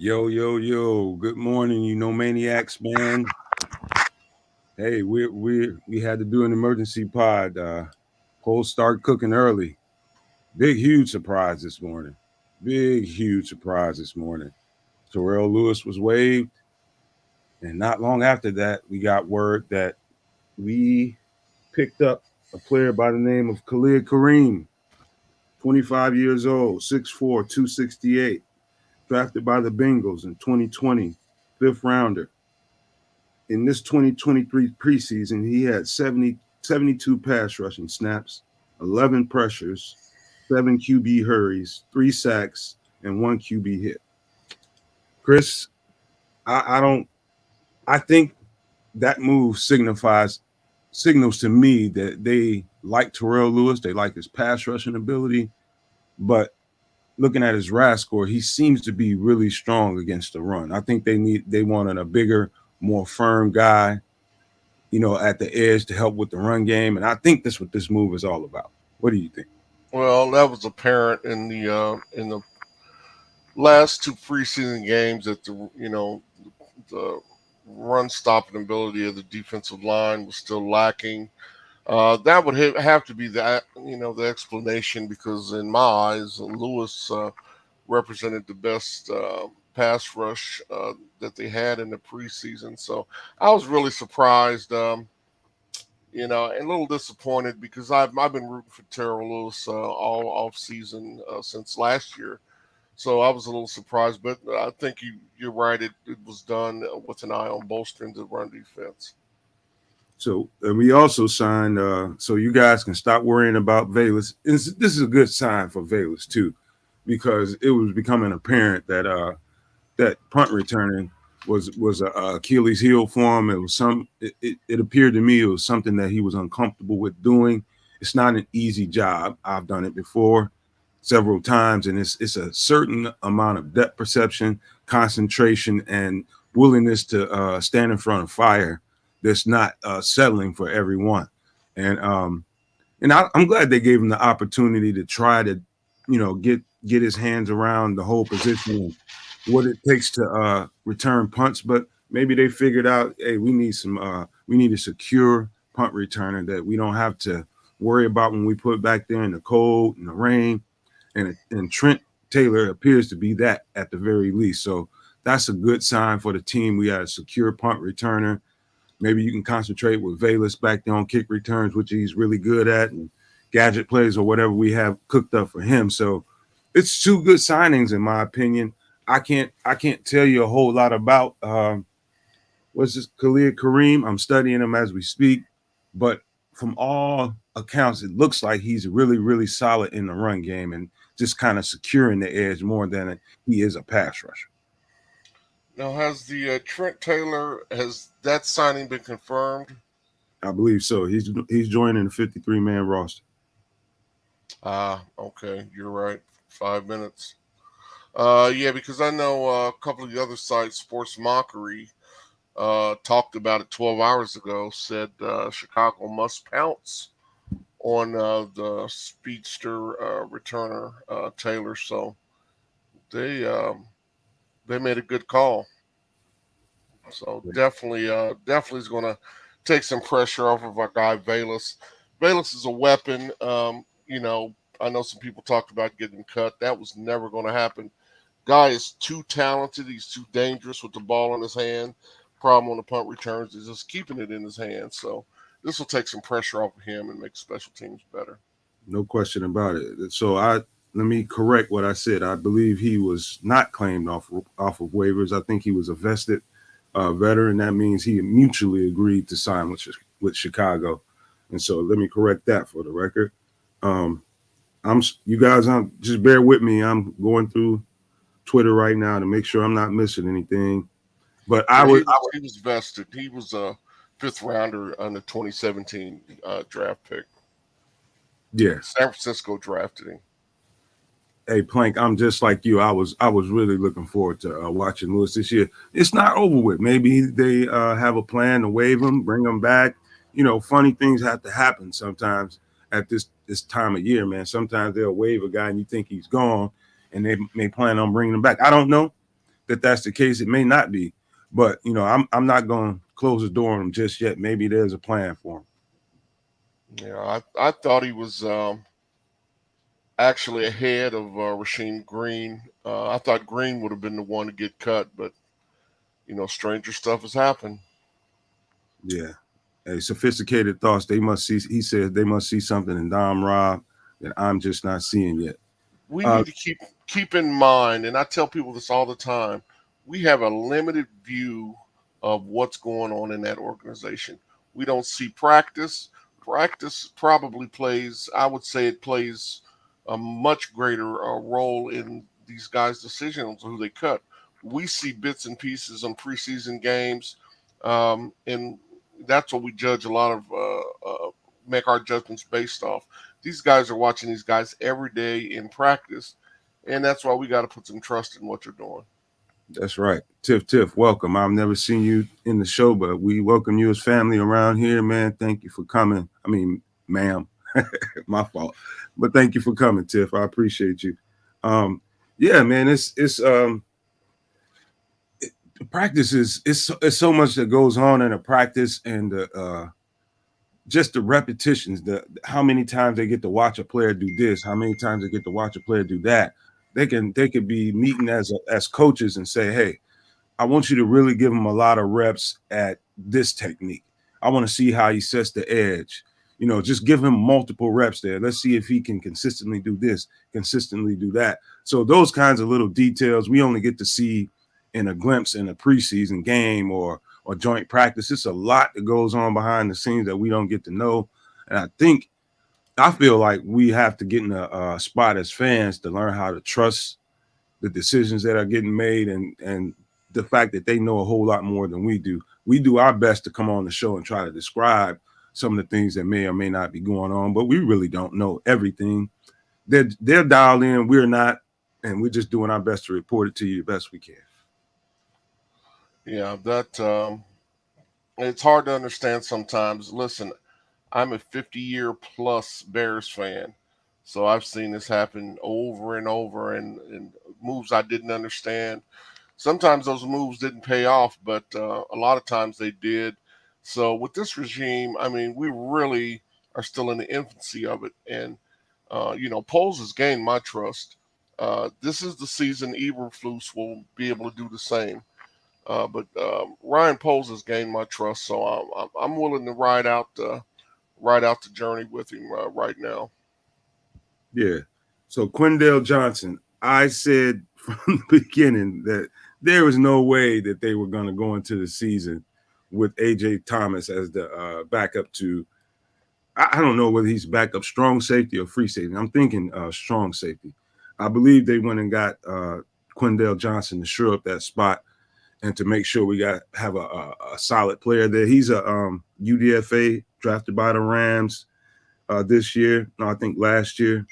Yo, yo, yo. Good morning, you know maniacs, man. Hey, we had to do an emergency pod. Polls start cooking early. Big, huge surprise this morning. Big, huge surprise this morning. Terrell Lewis was waived, and not long after that, we got word that we picked up a player by the name of Khalid Kareem, 25 years old, 6'4", 268, drafted by the Bengals in 2020, fifth rounder. In this 2023 preseason, he had 72 pass rushing snaps, 11 pressures, 7 QB hurries, 3 sacks, and 1 QB hit. Chris, I don't. I think that move signals to me that they like Terrell Lewis. They like his pass rushing ability, but looking at his RAS score, he seems to be really strong against the run. I think they wanted a bigger, more firm guy, at the edge to help with the run game. And I think that's what this move is all about. What do you think? Well, that was apparent in the last two preseason games that the run stopping ability of the defensive line was still lacking. That would have to be the explanation, because in my eyes, Lewis represented the best pass rush that they had in the preseason. So I was really surprised. And a little disappointed, because I've been rooting for Terrell Lewis all off season since last year. So I was a little surprised, but I think you're right. It was done with an eye on bolstering the run defense. So we also signed, so you guys can stop worrying about Valus. This is a good sign for Valus too, because it was becoming apparent that that punt returning was a Achilles heel for him. It was it appeared to me it was something that he was uncomfortable with doing. It's not an easy job. I've done it before several times, and it's a certain amount of depth perception, concentration, and willingness to stand in front of fire that's not settling for everyone. And I'm glad they gave him the opportunity to try to, get his hands around the whole position and what it takes to return punts. But maybe they figured out, hey, we need a secure punt returner that we don't have to worry about when we put back there in the cold and the rain. And Trent Taylor appears to be that at the very least. So that's a good sign for the team. We got a secure punt returner. Maybe you can concentrate with Valus back there on kick returns, which he's really good at, and gadget plays or whatever we have cooked up for him. So it's two good signings in my opinion. I can't tell you a whole lot about what's this Khalid Kareem. I'm studying him as we speak, but from all accounts, it looks like he's really, really solid in the run game and just kind of securing the edge more than he is a pass rusher. Now, has the Trent Taylor, has that signing been confirmed? I believe so. He's joining the 53-man roster. Okay, you're right. 5 minutes. Yeah, because I know a couple of the other sites, Sports Mockery, talked about it 12 hours ago, said Chicago must pounce on the speedster returner Taylor. So they they made a good call. So definitely is going to take some pressure off of our guy Valus. Valus is a weapon. I know some people talked about getting cut. That was never going to happen. Guy is too talented. He's too dangerous with the ball in his hand. Problem on the punt returns is just keeping it in his hand. So this will take some pressure off of him and make special teams better. No question about it. So let me correct what I said. I believe he was not claimed off of waivers. I think he was a vested veteran. That means he mutually agreed to sign with Chicago. And so let me correct that for the record. Um, you guys, just bear with me. I'm going through Twitter right now to make sure I'm not missing anything. But Yeah, he was vested. He was a fifth rounder on the 2017 draft pick. Yeah. San Francisco drafted him. Hey Plank, I'm just like you. I was really looking forward to watching Lewis this year. It's not over with. Maybe they have a plan to waive him, bring him back. Funny things have to happen sometimes at this time of year, man. Sometimes they'll waive a guy and you think he's gone, and they may plan on bringing him back. I don't know. that that's the case. It may not be, but I'm not going to close the door on him just yet. Maybe there's a plan for him. Yeah, I thought he was actually ahead of Rasheem Green. I thought Green would have been the one to get cut, but stranger stuff has happened. Yeah. Hey, sophisticated thoughts. They must see. He says they must see something in Dom Rob that I'm just not seeing yet. We need to keep in mind, and I tell people this all the time. We have a limited view of what's going on in that organization. We don't see practice. Practice probably plays. I would say it plays a much greater role in these guys' decisions on who they cut. We see bits and pieces on preseason games, and that's what we judge a lot of. Make our judgments based off. These guys are watching these guys every day in practice, and that's why we got to put some trust in what you're doing. That's right. Tiff, welcome. I've never seen you in the show, but we welcome you as family around here, man. Thank you for coming. I mean, ma'am, my fault, but thank you for coming, Tiff. I appreciate you. Yeah, man, practice is it's so much that goes on in a practice, and just the repetitions, the how many times they get to watch a player do this, how many times they get to watch a player do that. They could be meeting as coaches and say, hey, I want you to really give him a lot of reps at this technique. I want to see how he sets the edge. Just give him multiple reps there. Let's see if he can consistently do this, consistently do that. So those kinds of little details we only get to see in a glimpse in a preseason game or joint practice. It's a lot that goes on behind the scenes that we don't get to know. And I feel like we have to get in a spot as fans to learn how to trust the decisions that are getting made and the fact that they know a whole lot more than we do. We do our best to come on the show and try to describe some of the things that may or may not be going on, but we really don't know everything. They're dialed in, we're not, and we're just doing our best to report it to you the best we can. Yeah, that it's hard to understand sometimes. Listen, I'm a 50-year plus Bears fan, so I've seen this happen over and over, and moves I didn't understand. Sometimes those moves didn't pay off, but a lot of times they did. So with this regime, I mean, we really are still in the infancy of it, and Poles has gained my trust. This is the season Eberflus will be able to do the same. But Ryan Poles has gained my trust, so I'm willing to ride out the journey with him right now. Yeah. So Quindale Johnson, I said from the beginning that there was no way that they were going to go into the season with AJ Thomas as the backup to. I don't know whether he's backup strong safety or free safety. I'm thinking strong safety. I believe they went and got Quindale Johnson to shore up that spot and to make sure we have a solid player there. He's a UDFA drafted by the Rams this year. No, I think last year.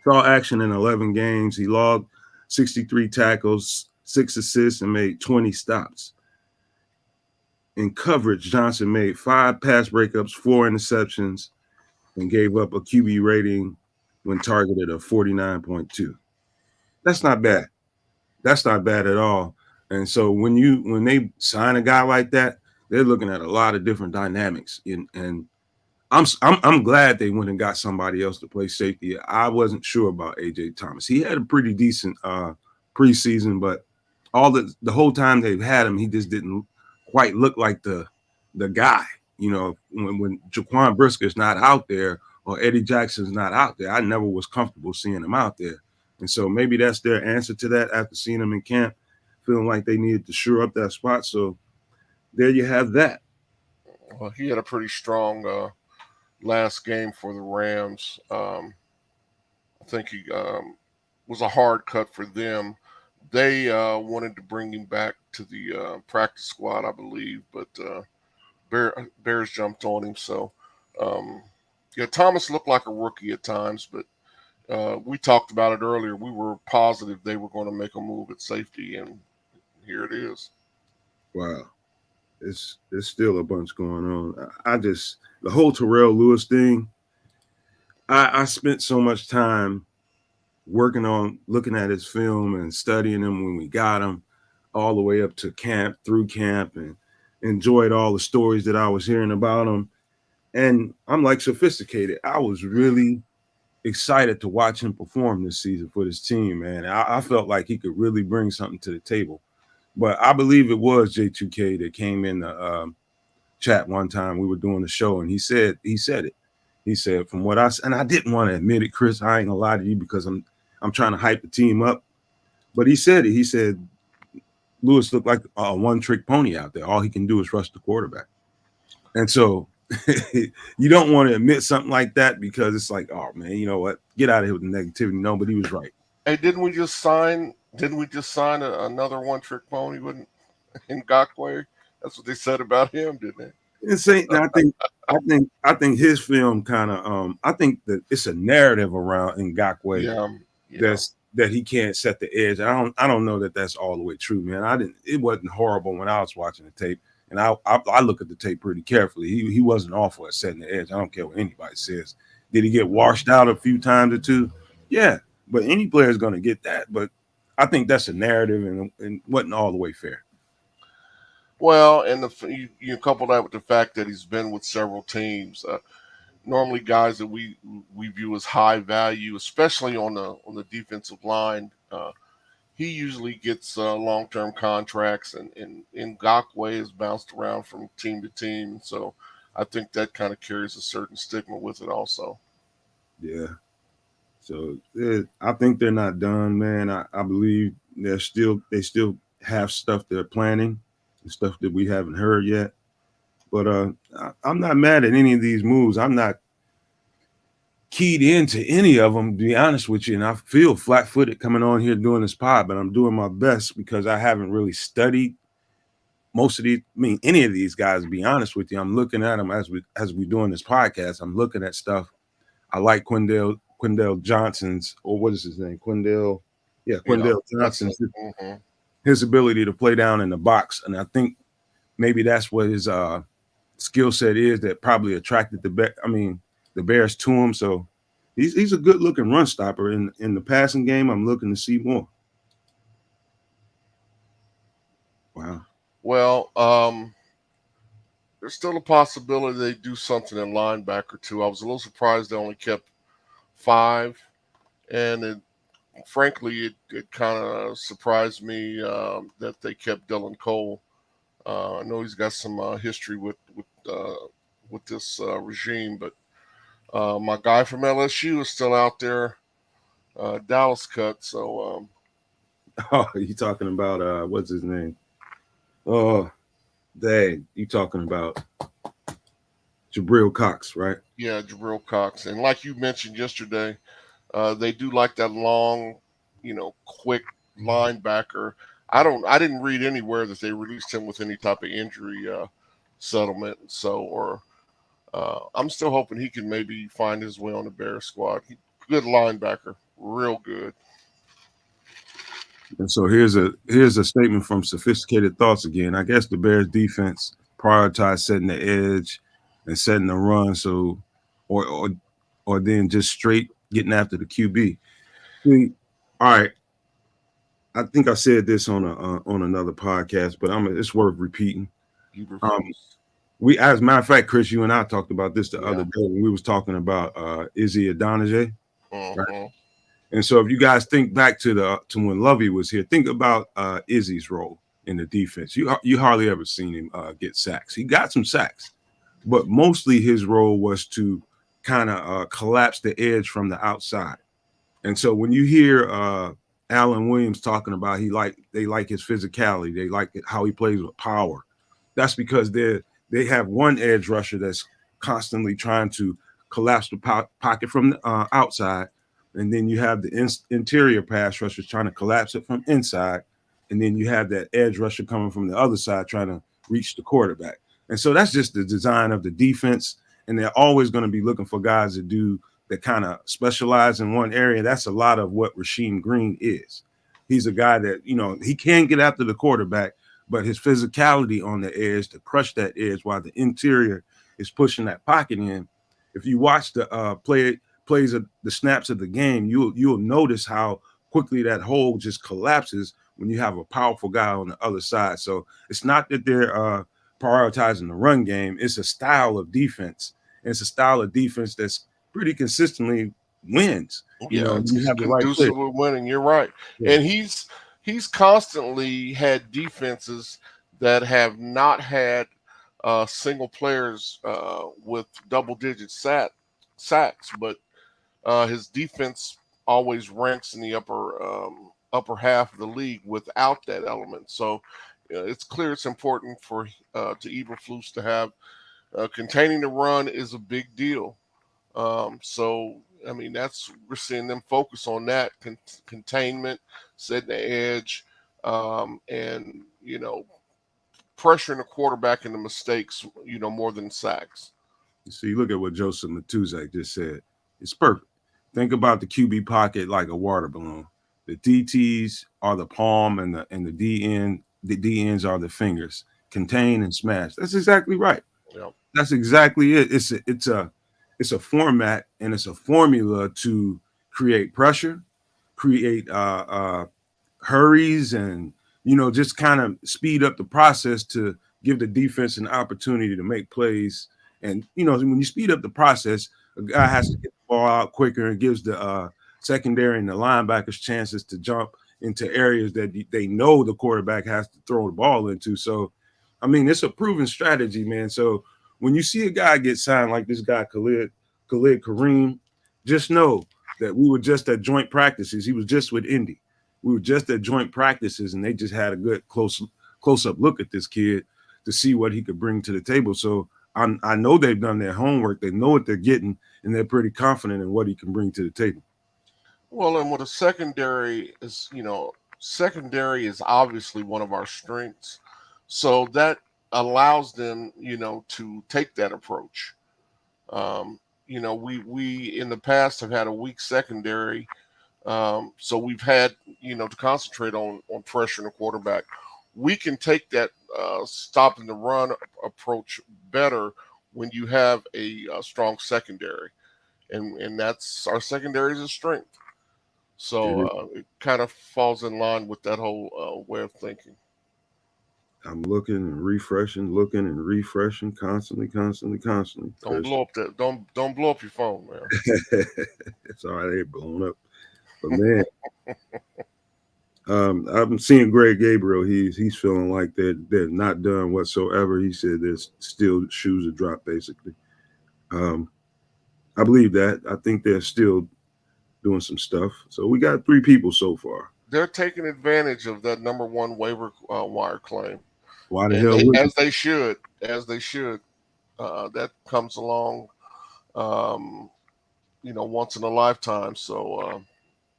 Saw action in 11 games. He logged 63 tackles, 6 assists, and made 20 stops. In coverage, Johnson made 5 pass breakups, 4 interceptions, and gave up a QB rating when targeted of 49.2. That's not bad. That's not bad at all. And so when they sign a guy like that, they're looking at a lot of different dynamics. And I'm glad they went and got somebody else to play safety. I wasn't sure about AJ Thomas. He had a pretty decent preseason, but the whole time they've had him, he just didn't quite look like the guy. When Jaquan Brisker's not out there or Eddie Jackson's not out there, I never was comfortable seeing him out there. And so maybe that's their answer to that after seeing him in camp, feeling like they needed to shore up that spot. So there you have that. Well, he had a pretty strong last game for the Rams. I think he was a hard cut for them. They wanted to bring him back to the practice squad, I believe, but Bears jumped on him. So, yeah, Thomas looked like a rookie at times, but we talked about it earlier. We were positive they were going to make a move at safety, and here it is. Wow. There's still a bunch going on. The whole Terrell Lewis thing, I spent so much time working on looking at his film and studying him when we got him, all the way up to camp, through camp, and enjoyed all the stories that I was hearing about him. And I'm like sophisticated. I was really excited to watch him perform this season for this team, man. I felt like he could really bring something to the table. But I believe it was J2K that came in the chat one time. We were doing the show, and he said it. He said, from what and I didn't want to admit it, Chris. I ain't gonna lie to you because I'm trying to hype the team up. But he said it. He said Lewis looked like a one-trick pony out there. All he can do is rush the quarterback. And so you don't want to admit something like that because it's like, oh man, you know what? Get out of here with the negativity. No, but he was right. Hey, didn't we just sign another one trick pony in Gakwe? That's what they said about him, didn't they? Insane. I think his film kind of I think that it's a narrative around Ngakwe Yeah. that he can't set the edge. I don't know that that's all the way true, man. It wasn't horrible when I was watching the tape, and I look at the tape pretty carefully. He wasn't awful at setting the edge. I don't care what anybody says. Did he get washed out a few times or two? Yeah, but any player is going to get that. But I think that's a narrative and wasn't all the way fair. Well, and you couple that with the fact that he's been with several teams. Normally, guys that we view as high value, especially on the defensive line, he usually gets long-term contracts, and Ngakoue has bounced around from team to team. So I think that kind of carries a certain stigma with it also. Yeah. So I think they're not done, man. I believe they still have stuff they're planning, and stuff that we haven't heard yet. But I'm not mad at any of these moves. I'm not keyed into any of them, to be honest with you. And I feel flat-footed coming on here doing this pod, but I'm doing my best because I haven't really studied most of these. I mean, any of these guys. To be honest with you, I'm looking at them as we doing this podcast. I'm looking at stuff. I like Quindale Johnson's, or what is his name? Quindale Johnson's. His ability to play down in the box, and I think maybe that's what his skill set is that probably attracted the Bears to him. So he's a good looking run stopper. In the passing game, I'm looking to see more. Wow. Well, there's still a possibility they do something in linebacker too. I was a little surprised they only kept 5, and frankly, it kind of surprised me that they kept Dylan Cole. I know he's got some history with this regime, but my guy from LSU is still out there, Dallas cut. So, oh, you talking about what's his name? Oh, dang, you talking about Jabril Cox, right? Yeah, Jabril Cox, and like you mentioned yesterday, they do like that long, quick linebacker. I didn't read anywhere that they released him with any type of injury settlement. So, I'm still hoping he can maybe find his way on the Bears squad. Good linebacker, real good. And so here's a statement from Sophisticated Thoughts again. I guess the Bears defense prioritized setting the edge and setting the run, so or then just straight getting after the QB. See, all right. I think I said this on another podcast, but it's worth repeating. We, as a matter of fact, Chris, you and I talked about this the other day when we was talking about Izzy Adonijah. Right? And so if you guys think back to when Lovey was here, think about Izzy's role in the defense. You hardly ever seen him get sacks. He got some sacks, but mostly his role was to kind of collapse the edge from the outside. And so when you hear Alan Williams talking about they like his physicality, they like how he plays with power, that's because they have one edge rusher that's constantly trying to collapse the pocket from the outside. And then you have the interior pass rushers trying to collapse it from inside. And then you have that edge rusher coming from the other side trying to reach the quarterback. And so that's just the design of the defense. And they're always going to be looking for guys that kind of specialize in one area. That's a lot of what Rasheem Green is. He's a guy that, he can get after the quarterback, but his physicality on the edge to crush that edge while the interior is pushing that pocket in. If you watch the plays the snaps of the game, you'll notice how quickly that hole just collapses when you have a powerful guy on the other side. So it's not that they're prioritizing the run game; it's a style of defense, and it's a style of defense that's pretty consistently wins. You Yeah, know, you it's have the right player. conducive with winning. You're right, Yeah. and he's constantly had defenses that have not had single players with double-digit sacks, but his defense always ranks in the upper half of the league without that element. So it's clear it's important for to Eberflus to have containing the run is a big deal. So I mean that's we're seeing them focus on that containment, setting the edge, and pressuring the quarterback into mistakes. More than sacks. So you look at what Joseph Matuzak just said. It's perfect. Think about the QB pocket like a water balloon. The DTs are the palm, and the DN the DNs are the fingers. Contain and smash. That's exactly right. Yeah. That's exactly it. It's a format and it's a formula to create pressure, create hurries, and just kind of speed up the process to give the defense an opportunity to make plays. And when you speed up the process, a guy has to get the ball out quicker and gives the secondary and the linebackers chances to jump into areas that they know the quarterback has to throw the ball into. So, I mean, it's a proven strategy, man. So when you see a guy get signed like this guy Khalid Kareem, just know that we were just at joint practices. He was just with Indy. We were just at joint practices, and they just had a good close up look at this kid to see what he could bring to the table. So I know they've done their homework. They know what they're getting, and they're pretty confident in what he can bring to the table. Well, and with a secondary is obviously one of our strengths. So that allows them, to take that approach. We in the past have had a weak secondary, so we've had, to concentrate on pressuring the quarterback. We can take that stopping the run approach better when you have a strong secondary, and that's our secondary is a strength. So it kind of falls in line with that whole way of thinking. I'm looking and refreshing constantly, constantly, constantly. Don't blow up that. Don't blow up your phone, man. It's all right. They ain't blown up, but man, I'm seeing Greg Gabriel. He's feeling like they're not done whatsoever. He said there's still shoes to drop, basically. Um, I believe that. I think they're still doing some stuff. So we got 3 people so far. They're taking advantage of that number one waiver wire claim, Why the and hell would as they should. That comes along, um, once in a lifetime. So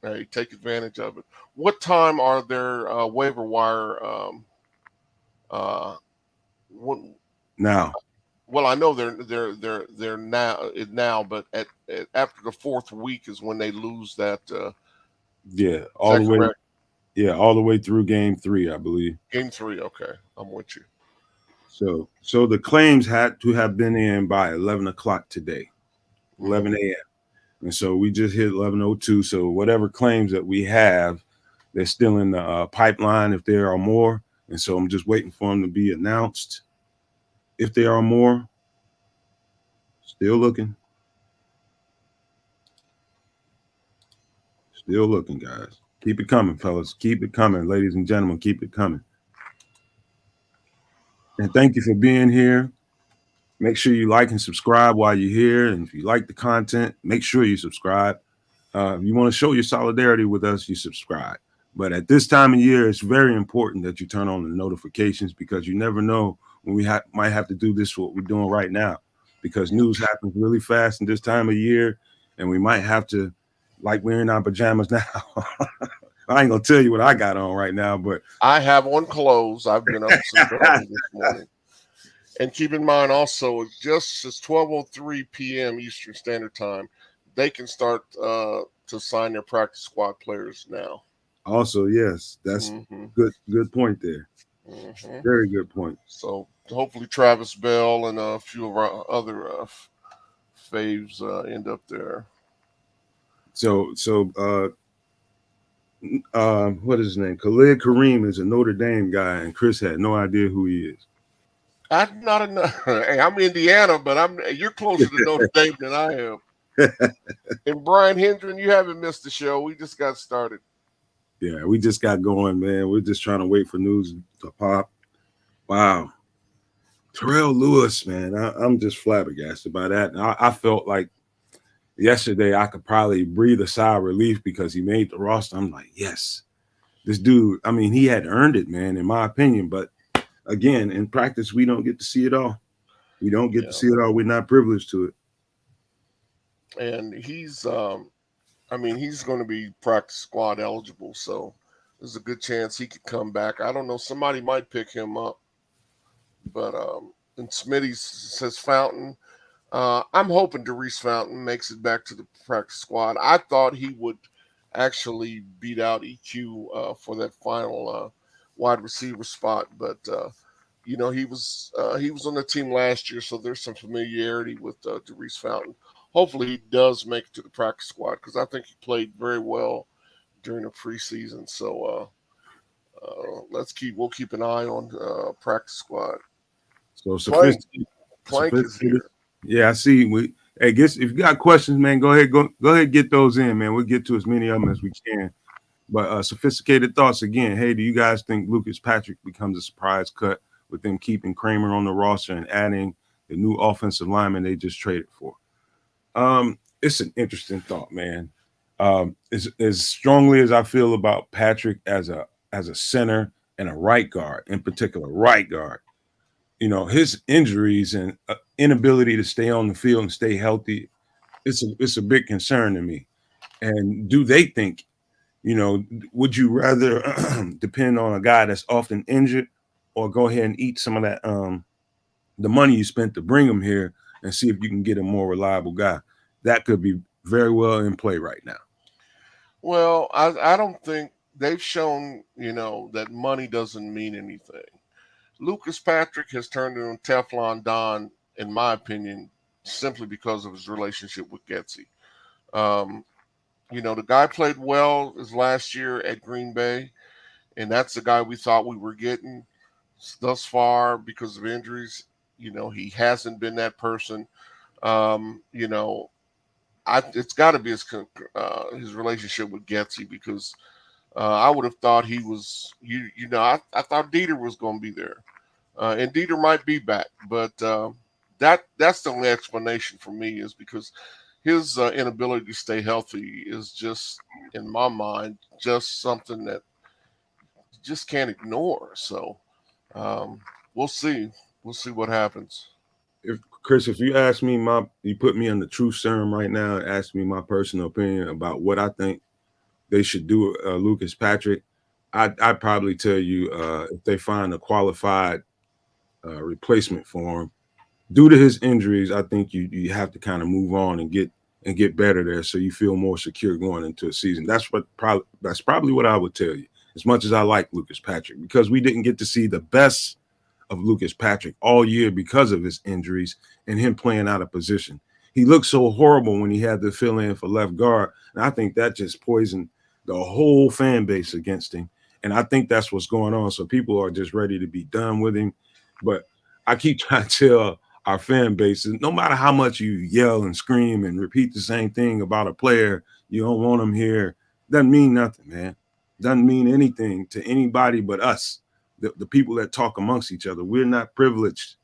hey, take advantage of it. What time are their waiver wire? What, now? well, I know they're now, but at after the fourth week is when they lose that. Yeah, Is all that the way. correct? Yeah, all the way through game 3, I believe. Game 3. Okay, I'm with you. So the claims had to have been in by 11 o'clock today, 11 Mm-hmm. a.m. And so we just hit 11:02. So whatever claims that we have, they're still in the pipeline if there are more. And so I'm just waiting for them to be announced. If there are more, still looking, guys. Keep it coming, fellas. Keep it coming, ladies and gentlemen. Keep it coming. And thank you for being here. Make sure you like and subscribe while you're here. And if you like the content, make sure you subscribe. If you want to show your solidarity with us, you subscribe. But at this time of year, it's very important that you turn on the notifications because you never know when we might have to do this, what we're doing right now, because news happens really fast in this time of year. And we might have to, like we're in our pajamas now. I ain't going to tell you what I got on right now, but I have on clothes. I've been up since early this morning. And keep in mind also, it's 12:03 p.m. Eastern Standard Time. They can start to sign their practice squad players now. also, yes, that's Mm-hmm. good point there. Mm-hmm. Very good point. So hopefully Travis Bell and a few of our other faves end up there. What is his name? Khalid Kareem is a Notre Dame guy, and Chris had no idea who he is. I'm not enough. Hey, I'm Indiana, but you're closer to Notre Dame than I am. And Brian Hendren, you haven't missed the show. We just got started. Yeah, we just got going, man. We're just trying to wait for news to pop. Wow. Terrell Lewis, man. I'm just flabbergasted by that. And I felt like yesterday I could probably breathe a sigh of relief because he made the roster. I'm like, yes, this dude, I mean, he had earned it, man, in my opinion. But again, in practice, we don't get to see it all. We don't get to Yeah. see it all. We're not privileged to it. And he's going to be practice squad eligible. So there's a good chance he could come back. I don't know. Somebody might pick him up. But, and Smitty says Fountain. I'm hoping Darius Fountain makes it back to the practice squad. I thought he would actually beat out EQ for that final wide receiver spot, but he was on the team last year, so there's some familiarity with Darius Fountain. Hopefully, he does make it to the practice squad because I think he played very well during the preseason. So we'll keep an eye on practice squad. So Plank sophisticated, Plank is sophisticated. here. Yeah, I see. Hey, guess if you got questions, man, go ahead, get those in, man. We'll get to as many of them as we can. But sophisticated thoughts again. Hey, do you guys think Lucas Patrick becomes a surprise cut with them keeping Kramer on the roster and adding the new offensive lineman they just traded for? It's an interesting thought, man. As strongly as I feel about Patrick as a center and a right guard, in particular, right guard. His injuries and inability to stay on the field and stay healthy. It's a big concern to me. And do they think would you rather depend on a guy that's often injured or go ahead and eat some of that the money you spent to bring him here and see if you can get a more reliable guy? That could be very well in play right now. Well, I don't think they've shown, that money doesn't mean anything. Lucas Patrick has turned into Teflon Don, in my opinion, simply because of his relationship with Getsy. Um, the guy played well his last year at Green Bay, and that's the guy we thought we were getting. Thus far, because of injuries, he hasn't been that person. Um, you know, it's got to be his relationship with Getsy because I would have thought he was. I thought Dieter was going to be there, and Dieter might be back, but that's the only explanation for me is because his inability to stay healthy is just, in my mind, just something that you just can't ignore. So um, we'll see. We'll see what happens. If Chris, if you ask me you put me on the truth serum right now and ask me my personal opinion about what I think they should do, Lucas Patrick, I'd probably tell you if they find a qualified replacement for him. Due to his injuries, I think you have to kind of move on and get better there, so you feel more secure going into a season. That's probably what I would tell you. As much as I like Lucas Patrick, because we didn't get to see the best of Lucas Patrick all year because of his injuries and him playing out of position. He looked so horrible when he had to fill in for left guard, and I think that just poisoned the whole fan base against him. And I think that's what's going on. So people are just ready to be done with him. But I keep trying to tell our fan base, no matter how much you yell and scream and repeat the same thing about a player, you don't want him here. Doesn't mean nothing, man. Doesn't mean anything to anybody but us, the people that talk amongst each other. We're not privileged.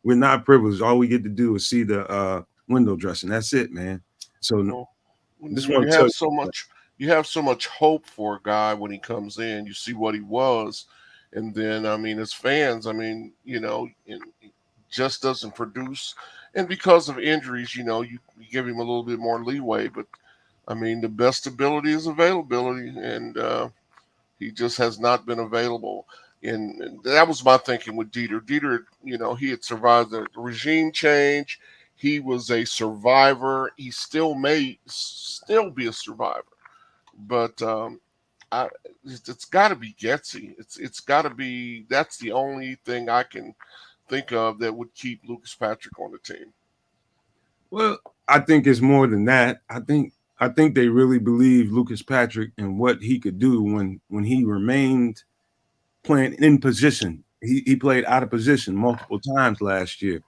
We're not privileged. All we get to do is see the window dressing. That's it, man. So Well, just when want to tell you have so much hope for a guy when he comes in, you see what he was, and then his fans, just doesn't produce, and because of injuries, you give him a little bit more leeway, but the best ability is availability, and he just has not been available. And that was my thinking with Dieter. Dieter, he had survived the regime change. He was a survivor. He still may still be a survivor, but I, it's got to be Getsy. It's got to be. That's the only thing I can think of that would keep Lucas Patrick on the team. well, I think it's more than that. I think I think they really believe Lucas Patrick and what he could do when he remained playing in position. He played out of position multiple times last year.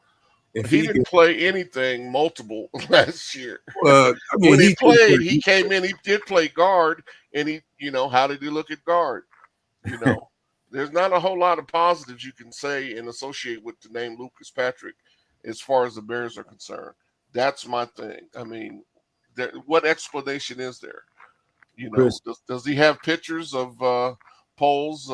If He he didn't could, play anything multiple last year. I mean, When he he could played, he play. came in, he did play guard, and how did he look at guard? You know, there's not a whole lot of positives you can say and associate with the name Lucas Patrick as far as the Bears are concerned. That's my thing. I mean, what explanation is there? Chris, Does he have pictures of polls,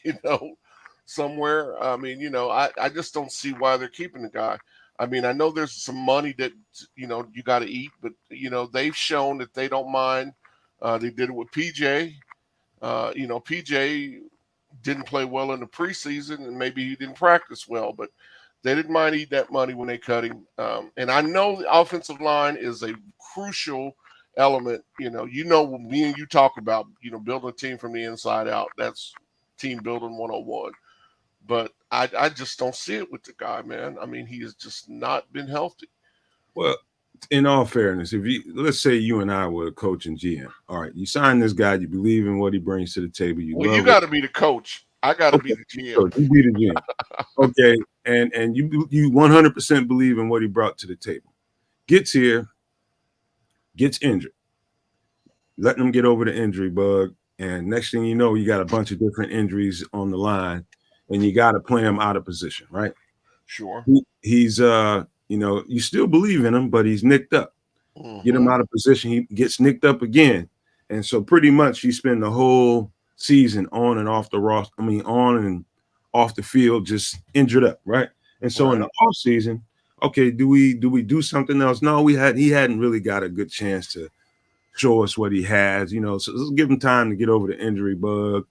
you know, somewhere? I mean, I just don't see why they're keeping the guy. I mean, I know there's some money that, you got to eat, but, they've shown that they don't mind. They did it with PJ. PJ didn't play well in the preseason, and maybe he didn't practice well, but they didn't mind eating that money when they cut him. And I know the offensive line is a crucial element. When me and you talk about, building a team from the inside out. That's team building 101. But I just don't see it with the guy, man. I mean, he has just not been healthy. well, in all fairness, if you let's say you and I were a coach and GM, all right, you sign this guy, you believe in what he brings to the table, you Well, you love it. got to be the coach. I got to be Okay, the GM. so you be the GM, okay, and you 100% believe in what he brought to the table. Gets here, gets injured, letting him get over the injury bug, and next thing you know, you got a bunch of different injuries on the line, and you got to play him out of position, right? Sure. He's you still believe in him, but he's nicked up. Get him Mm-hmm. out of position, he gets nicked up again. And so pretty much you spend the whole season on and off the roster. I mean, on and off the field, just injured up, right? And so in Right. the off season, okay, do we do something else? No, he hadn't really got a good chance to show us what he has, So let's give him time to get over the injury bug,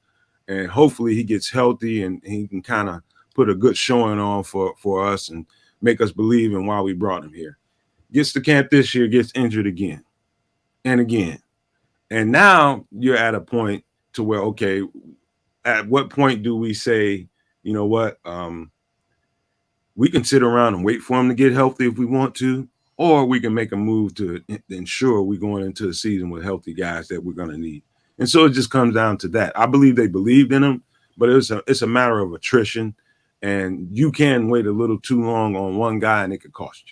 and hopefully he gets healthy and he can kind of put a good showing on for us and make us believe in why we brought him here. Gets to camp this year, gets injured again and again. And now you're at a point to where, okay, at what point do we say, you know what, we can sit around and wait for him to get healthy if we want to, or we can make a move to ensure we're going into the season with healthy guys that we're going to need. And so it just comes down to that. I believe they believed in him, but it's a matter of attrition, and you can wait a little too long on one guy, and it could cost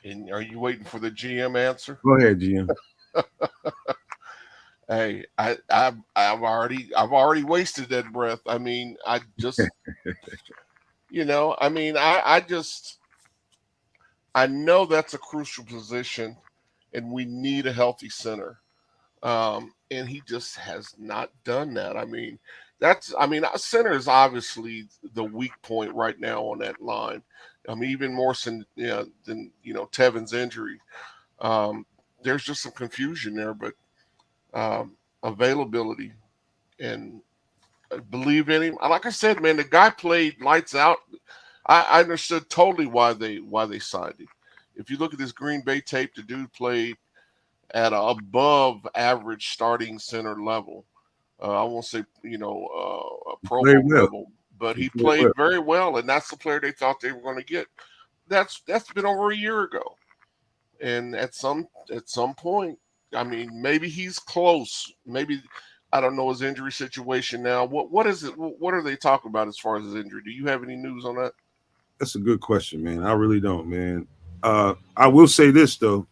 you. And are you waiting for the GM answer? Go ahead, GM. Hey, I've already wasted that breath. I mean, I just I know that's a crucial position, and we need a healthy center. And he just has not done that. Center is obviously the weak point right now on that line. I mean, even more than Tevin's injury. There's just some confusion there, but availability and believe in him. Like I said, man, the guy played lights out. I understood totally why they signed him. If you look at this Green Bay tape, the dude played at an above average starting center level. I won't say a Pro Bowl Well. level, but he Played played well. very well, and that's the player they thought they were going to get. That's been over a year ago, and at some point, I mean, maybe he's close. Maybe I don't know his injury situation now. What is it? What are they talking about as far as his injury? Do you have any news on that? That's a good question, man. I really don't, man. I will say this though.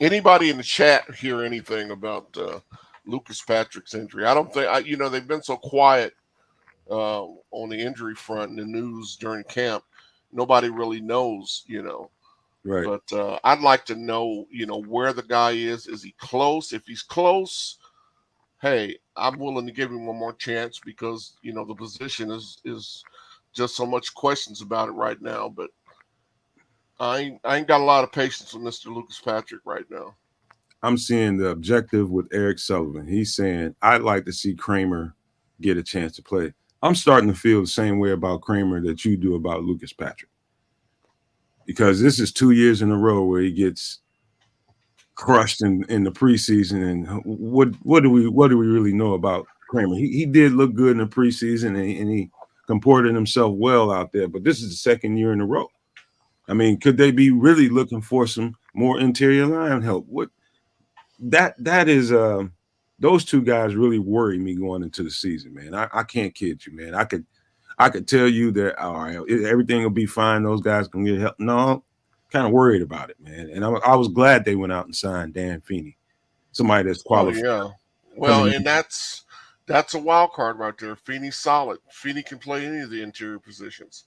Anybody in the chat hear anything about Lucas Patrick's injury? I don't think they've been so quiet on the injury front in the news during camp. Nobody really knows, Right. But I'd like to know, where the guy is. Is he close? If he's close, hey, I'm willing to give him one more chance because the position is just so much questions about it right now. But I ain't got a lot of patience with Mr. Lucas Patrick right now. I'm seeing the objective with Eric Sullivan. He's saying I'd like to see Kramer get a chance to play. I'm starting to feel the same way about Kramer that you do about Lucas Patrick, because this is 2 years in a row where he gets crushed in the preseason. And what do we really know about Kramer? He did look good in the preseason, and he comported himself well out there. But this is the second year in a row. I mean, could they be really looking for some more interior line help? What that is those two guys really worry me going into the season, man. I can't kid you, man. I could tell you that all right, everything will be fine. Those guys can get help. No, kind of worried about it, man. And I was glad they went out and signed Dan Feeney, somebody that's Oh qualified yeah. Well, coming and that's a wild card right there. Feeney's solid. Feeney can play any of the interior positions.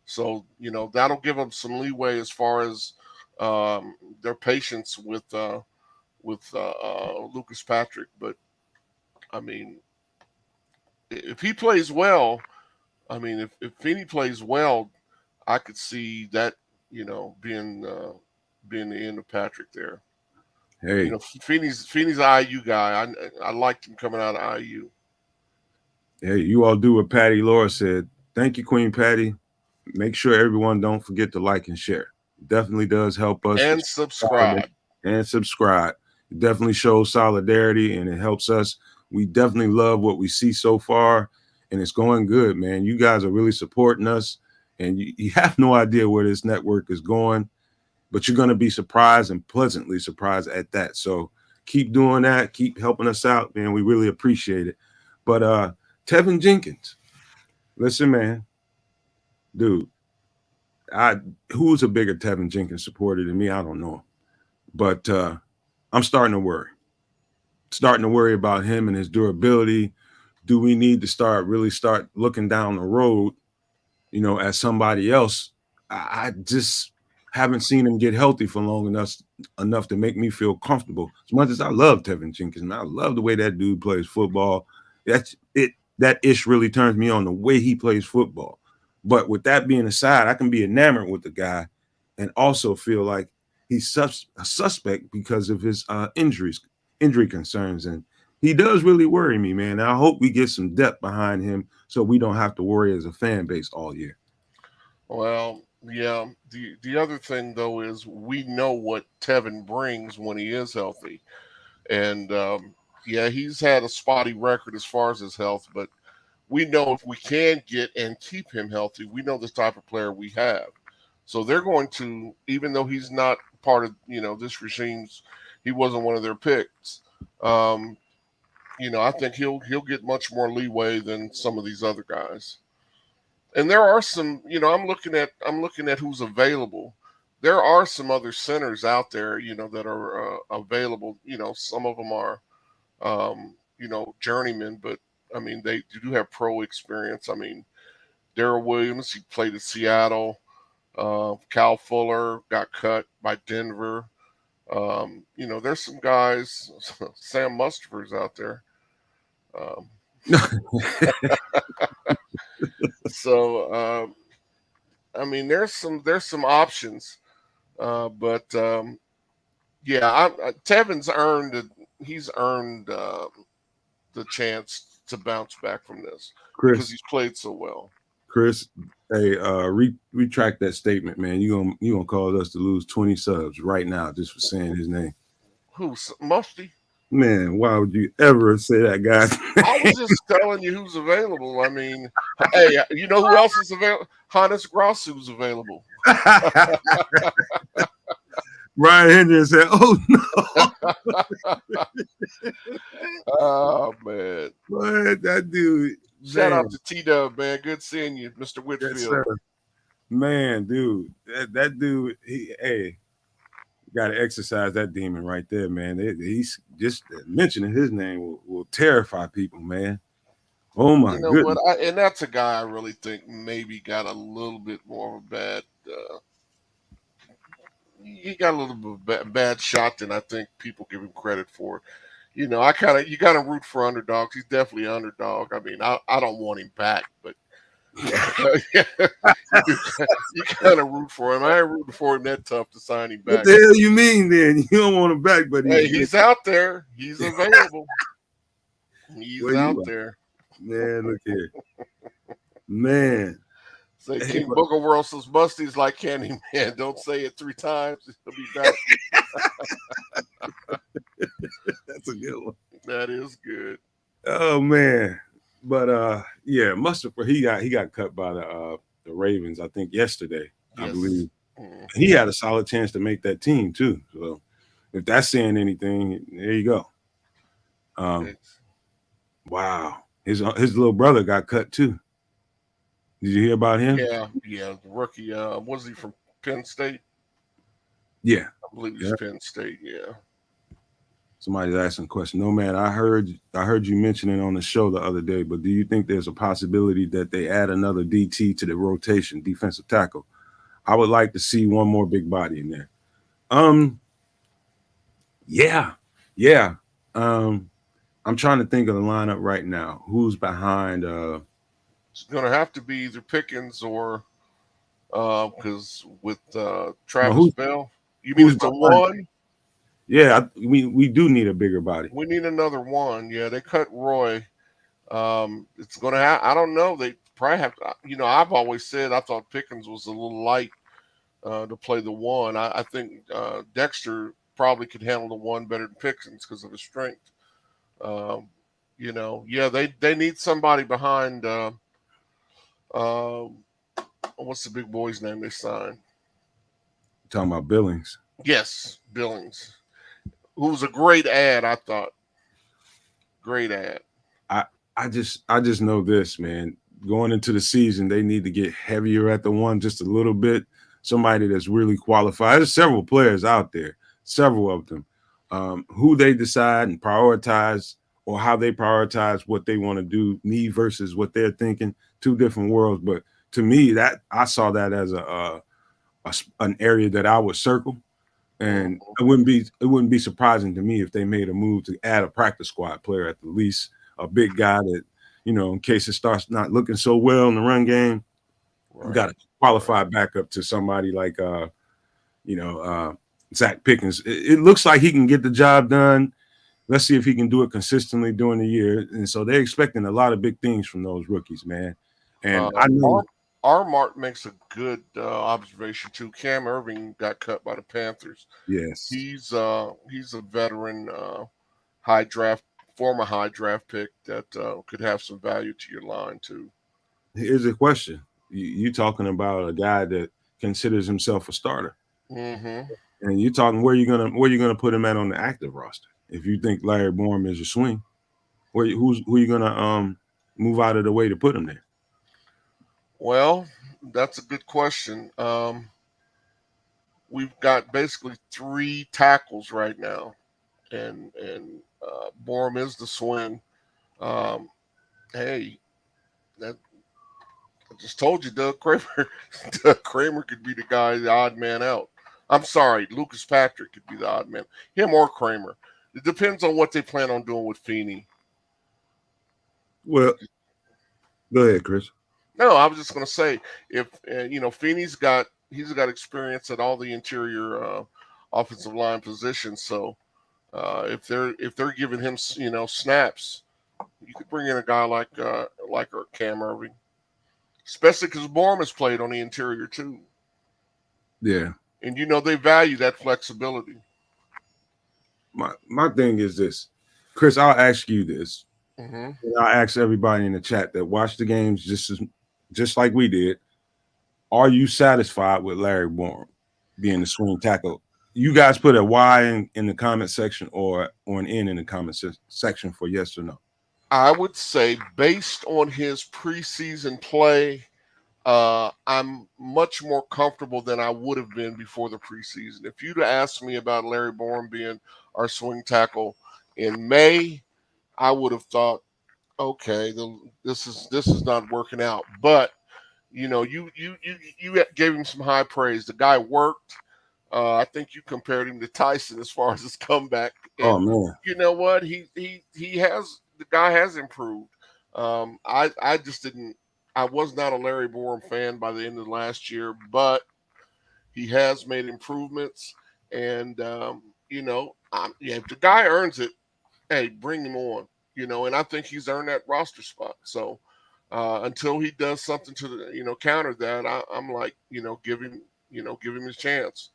So, that'll give them some leeway as far as their patience with Lucas Patrick. But I mean, if he plays well, I mean, if Feeney plays well, I could see that being the end of Patrick there. in. Hey, Feeney's an IU guy. I liked him coming out of IU. hey, you all do what Patty Laura said. Thank you, Queen Patty. Make sure everyone don't forget to like and share. It definitely does help us And subscribe. and subscribe. It definitely shows solidarity and it helps us. We definitely love what we see so far, and it's going good, man. You guys are really supporting us, and you have no idea where this network is going, but you're going to be surprised and pleasantly surprised at that. So keep doing that. Keep helping us out, man. We really appreciate it. But Tevin Jenkins, listen, man, dude, I who's a bigger Tevin Jenkins supporter than me? I don't know, but I'm starting to worry. Starting to worry about him and his durability. Do we need to start looking down the road, as somebody else? I just haven't seen him get healthy for long enough to make me feel comfortable. As much as I love Tevin Jenkins, man, I love the way that dude plays football. That's it. That ish really turns me on the way he plays football. But with that being aside, I can be enamored with the guy and also feel like he's a suspect because of his injury concerns. And he does really worry me, man. And I hope we get some depth behind him so we don't have to worry as a fan base all year. Well, yeah. The other thing though is we know what Tevin brings when he is healthy, and yeah, he's had a spotty record as far as his health, but we know if we can get and keep him healthy, we know the type of player we have. So they're going to, even though he's not part of this regime's, he wasn't one of their picks. Um, I think he'll get much more leeway than some of these other guys. And there are some, I'm looking at who's available. There are some other centers out there, that are available. Some of them are, journeymen, but I mean they do have pro experience. I mean, Darrell Williams, he played at Seattle. Cal Fuller got cut by Denver. There's some guys. Sam Mustipher's out there. Um, so I mean, there's some options, but yeah, Tevin's he's earned the chance to bounce back from this because Chris, he's played so well. Chris, hey, retract that statement, man. You gonna cause us to lose 20 subs right now just for saying his name. Who's Musty? Man, why would you ever say that guy's I was just telling you who's available. I mean, hey, you know who else is available? Hannes Grossu's available. Brian Hendricks said, "Oh no, Oh man! what that dude, Shout man, out to T Dub, man. Good seeing you, Mr. yes Whitfield. sir, man, dude, that dude, hey, got to exercise that demon right there, man. He's just mentioning his name will terrify people, man. Oh my You know what? goodness, And that's a guy I really think maybe got a little bit more of a bad. He got a little bit of a bad shot than I think people give him credit for. You got to root for underdogs. He's definitely an underdog. I mean, I don't want him back, but you kind of root for him. I ain't rooting for him that tough to sign him what back. the hell you mean? Then you don't want him back, but Hey, he's out there. He's available. He's where out you there. at? Man, look here, man. Say Hey, King Booger World says Busty's like Candyman. Don't say it 3 times. He'll be back. that's a good one. That is good. Oh man, but yeah, Mustard he got cut by the Ravens. I think yesterday, I Yes. believe. He had a solid chance to make that team too. So if that's saying anything, there you go. Um, It's, wow, his little brother got cut too. Did you hear about him? yeah, the rookie. Was he from Penn State? Yeah, I believe he's yeah. Penn State. Yeah. Somebody's asking a question. No man, I heard you mention it on the show the other day, but do you think there's a possibility that they add another DT to the rotation, defensive tackle? I would like to see one more big body in there. Um, yeah, yeah. Um, I'm trying to think of the lineup right now. Who's behind? It's going to have to be either Pickens or because with No, Travis Bell, you mean who's it's a behind? one? Yeah, we do need a bigger body. We need another one. Yeah, they cut Roy. It's going to have. I don't know. They probably have. I've always said I thought Pickens was a little light to play the one. I think Dexter probably could handle the one better than Pickens because of his strength. Um, yeah, they need somebody behind. Uh, what's the big boy's name they signed? Talking about Billings. Yes, Billings, who was a great ad. I thought great ad. I I just know this, man. Going into the season, they need to get heavier at the one just a little bit. Somebody that's really qualified. There's several players out there, several of them. Who they decide and prioritize, or how they prioritize what they want to do, me versus what they're thinking, two different worlds. But to me, that I saw that as an area that I would circle, and Mhm. it wouldn't be surprising to me if they made a move to add a practice squad player at the least, a big guy that, in case it starts not looking so well in the run game, we got Right, to right. qualify back up to somebody like you know uh Zach Pickens. It looks like he can get the job done. Let's see if he can do it consistently during the year. And so they're expecting a lot of big things from those rookies, man. And Uh, I know, our our Mark makes a good observation too. Cam Irving got cut by the Panthers. yes. He's a veteran, high draft, former high draft pick that could have some value to your line too. Here's a question: you talking about a guy that considers himself a starter, Hmm. and you're talking where you gonna put him at on the active roster? If you think Larry Borum is your swing, who you gonna move out of the way to put him there? Well, that's a good question. We've got basically three tackles right now, and Borum is the swing. Um, hey, that I just told you, Doug Kramer. Doug Kramer could be the guy, the odd man out. I'm sorry, Lucas Patrick could be the odd man. Him or Kramer. It depends on what they plan on doing with Feeney. Well, go ahead, Chris. No, I was just going to say if Feeney's got experience at all the interior offensive line positions. So if they're giving him snaps, you could bring in a guy like Cam Irving, especially because Bourne has played on the interior too, Yeah, and they value that flexibility. my thing is this, Chris. I'll ask you this. Hmm. And I'll ask everybody in the chat that watched the games just like we did. Are you satisfied with Larry Borum being the swing tackle? You guys put a Y in the comment section or an N in the comment section for yes or no. I would say based on his preseason play, I'm much more comfortable than I would have been before the preseason. If you'd asked me about Larry Bourne being our swing tackle in May, I would have thought, okay, this is not working out. But you gave him some high praise. The guy worked. I think you compared him to Tyson as far as his comeback, Oh and man, you know what? He has the guy has improved. I just didn't. I was not a Larry Borum fan by the end of last year, but he has made improvements, and yeah, if the guy earns it, hey, bring him on. And I think he's earned that roster spot. So until he does something to counter that, I'm like, give him his chance.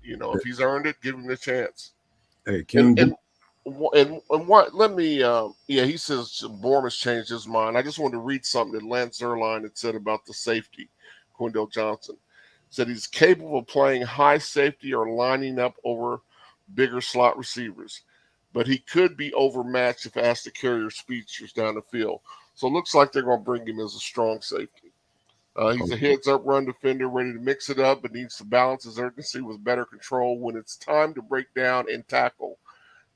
If he's earned it, give him the chance. hey And King. and what? Let me. Yeah, he says Bourne has changed his mind. I just wanted to read something that Lance Zerline had said about the safety, Quindale Johnson. Said he's capable of playing high safety or lining up over bigger slot receivers, but he could be overmatched if asked to carry your speedsters down the field. So it looks like they're going to bring him as a strong safety. He's a heads-up run defender, ready to mix it up, but needs to balance his urgency with better control when it's time to break down and tackle.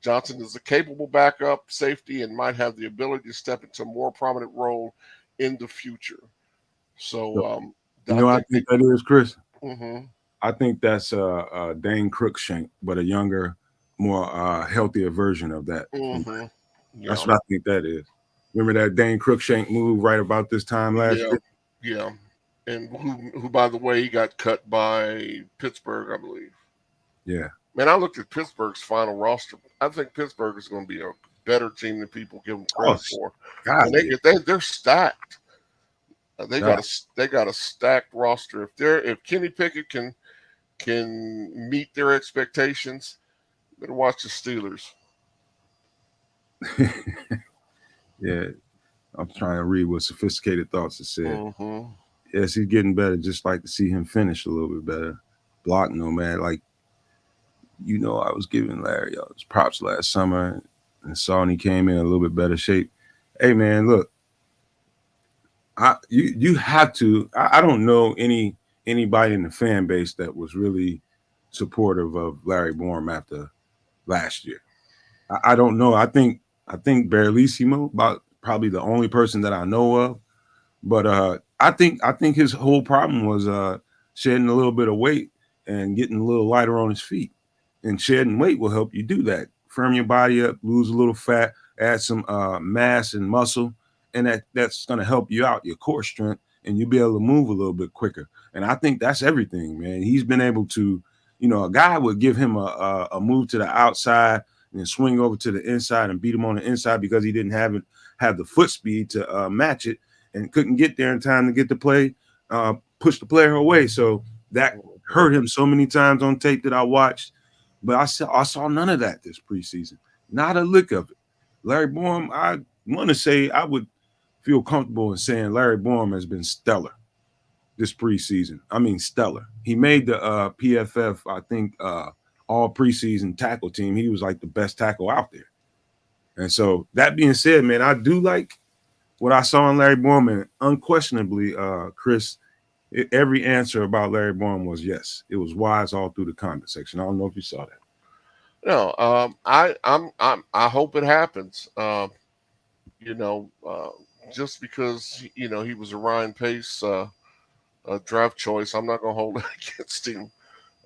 Johnson is a capable backup safety and might have the ability to step into a more prominent role in the future. So I I think think that is, Chris. mm-hmm. I think that's Dane Crookshank, but a younger, more healthier version of that. Mm-hmm. That's Yeah, what I think that is. Remember that Dane Crookshank move right about this time last yeah, year? yeah. And who, by the way, he got cut by Pittsburgh, I believe. Yeah. Man, I looked at Pittsburgh's final roster. I think Pittsburgh is going to be a better team than people give them Oh, credit for. God, And yeah. they're stacked. Nah, They got a stacked roster. If Kenny Pickett can meet their expectations, better watch the Steelers. yeah. I'm trying to read what Sophisticated Thoughts has said. Mm-hmm. Yes, he's getting better. Just like to see him finish a little bit better. Block Nomad. Like, I was giving Larry his props last summer and saw he came in a little bit better shape. Hey, man, look, you have to. I don't know anybody in the fan base that was really supportive of Larry Borum after last year. I don't know. I think Barlissimo about probably the only person that I know of. But I think his whole problem was shedding a little bit of weight and getting a little lighter on his feet. And shedding weight will help you do that. Firm your body up, lose a little fat, add some mass and muscle, and that's going to help you out your core strength, and you'll be able to move a little bit quicker. And I think that's everything, man. He's been able to, a guy would give him a move to the outside and then swing over to the inside and beat him on the inside because he didn't have the foot speed to match it and couldn't get there in time to get the play, push the player away. So that hurt him so many times on tape that I watched. But I saw none of that this preseason. Not a lick of it. Larry Borum, I want to say I would feel comfortable in saying Larry Borum has been stellar this preseason. I mean, stellar. He made the PFF, I think, all preseason tackle team. He was like the best tackle out there. And so that being said, man, I do like what I saw in Larry Borum, and unquestionably, Chris, every answer about Larry Borum was yes. It was wise all through the comment section. I don't know if you saw that. No, I hope it happens. You know, just because he was a Ryan Pace draft choice, I'm not gonna hold it against him.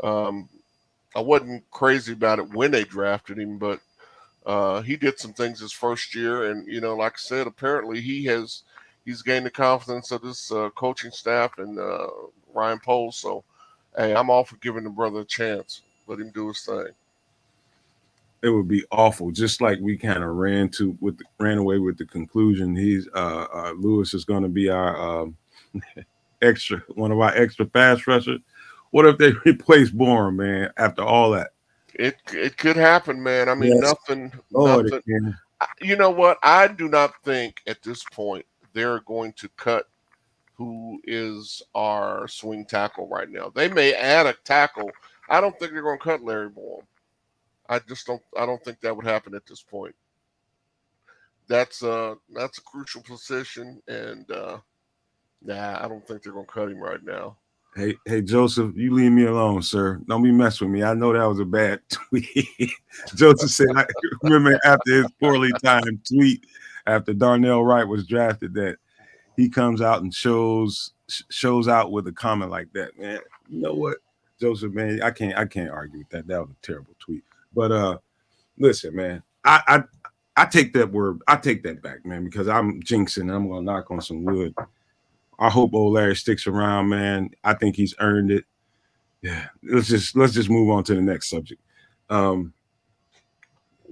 Um, I wasn't crazy about it when they drafted him, but he did some things his first year, and like I said, apparently he's gained the confidence of this coaching staff and Ryan Poles. So, hey, I'm all for giving the brother a chance. Let him do his thing. It would be awful. Just like we kind of ran away with the conclusion. He's Lewis is going to be our one of our extra pass rushers. What if they replace Borum, man? After all that, It could happen, man. I mean, yes, Lord, nothing. again. You know what? I do not think at this point they're going to cut who is our swing tackle right now. They may add a tackle. I don't think they're going to cut Larry Bourne. I just don't. I don't think that would happen at this point. That's a crucial position, and nah, I don't think they're going to cut him right now. Hey, Joseph, you leave me alone, sir. Don't be messing with me. I know that was a bad tweet. Joseph said, I remember after his poorly timed tweet after Darnell Wright was drafted that he comes out and shows out with a comment like that, man. You know what, Joseph, man, I can't argue with that. That was a terrible tweet. But listen, man, I take that word, I take that back, man, because I'm jinxing and I'm gonna knock on some wood. I hope old Larry sticks around, man. I think he's earned it. Yeah, let's just move on to the next subject. Um,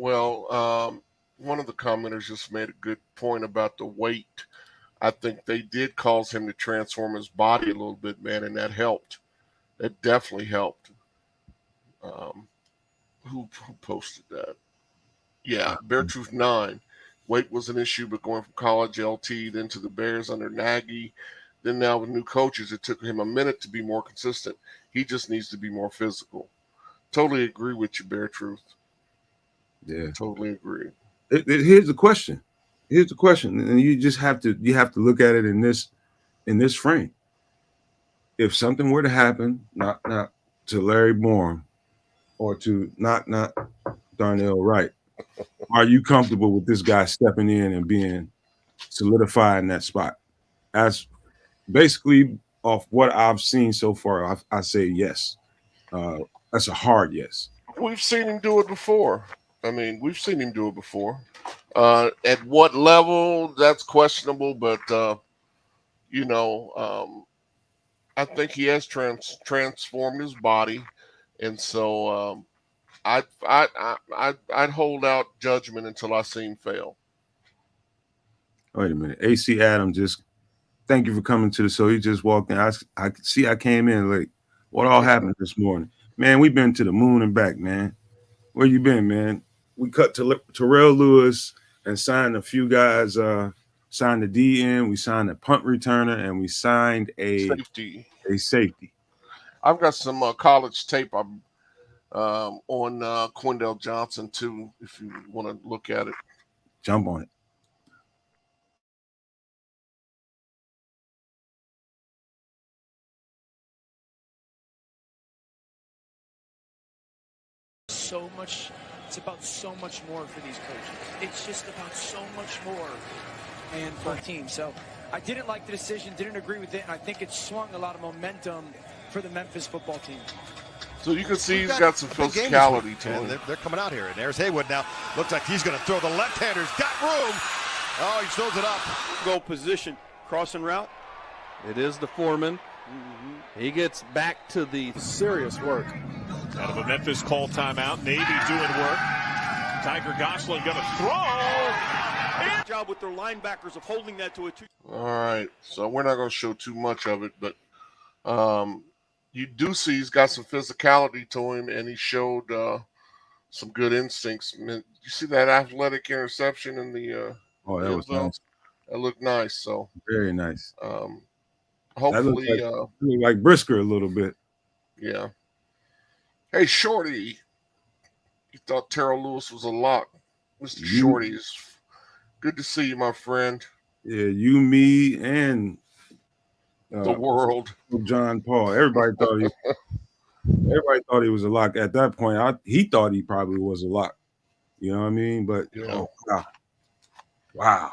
Well, one of the commenters just made a good point about the weight. I think they did cause him to transform his body a little bit, man, and that helped. That definitely helped. Um, who posted that? Yeah, Bear Truth 9. Weight was an issue, but going from college LT then to the Bears under Nagy, Then now with new coaches, it took him a minute to be more consistent. He just needs to be more physical. Totally agree with you, Bear Truth. Yeah, totally agree. Here's the question. Here's the question, and you just have to look at it in this frame. If something were to happen, not to Larry Bourne or to not Darnell Wright, are you comfortable with this guy stepping in and being solidified in that spot? As basically off what I've seen so far, I say yes. That's a hard yes. We've seen him do it before. I mean, we've seen him do it before. At what level, that's questionable, but you know, I think he has transformed his body, and so I'd hold out judgment until I see him fail. Wait a minute. AC Adam, just thank you for coming to the show. He just walked in. I see I came in late. What all happened this morning? Man, we've been to the moon and back, man. Where you been, man? We cut to Terrell Lewis and signed a few guys, signed the DN, we signed a punt returner, and we signed a safety. I've got some college tape on Quindale Johnson too, if you want to look at it. Jump on it. So much, it's about so much more for these coaches. It's just about so much more, and for a team. So I didn't like the decision, didn't agree with it, and I think it swung a lot of momentum for the Memphis football team. So you can see he's got some physicality to him. They're coming out here, and there's Haywood now. Looks like he's going to throw. The left-hander's got room. Oh, he throws it up. Go position, crossing route. It is the foreman. He gets back to the serious work. Out of a Memphis call timeout. Navy doing work. Tiger Gosselin going to throw. Good job with their linebackers of holding that to a two. All right. So we're not going to show too much of it, but you do see he's got some physicality to him, and he showed some good instincts. I mean, you see that athletic interception in the that was nice. That looked nice. So very nice. Hopefully, looked like Brisker a little bit. Yeah. Hey, Shorty. You thought Terrell Lewis was a lock. Mr. Shorty, is good to see you, my friend. Yeah, you, me, and the world. John Paul. Everybody thought he was a lock. At that point, he thought he probably was a lock. You know what I mean? But wow.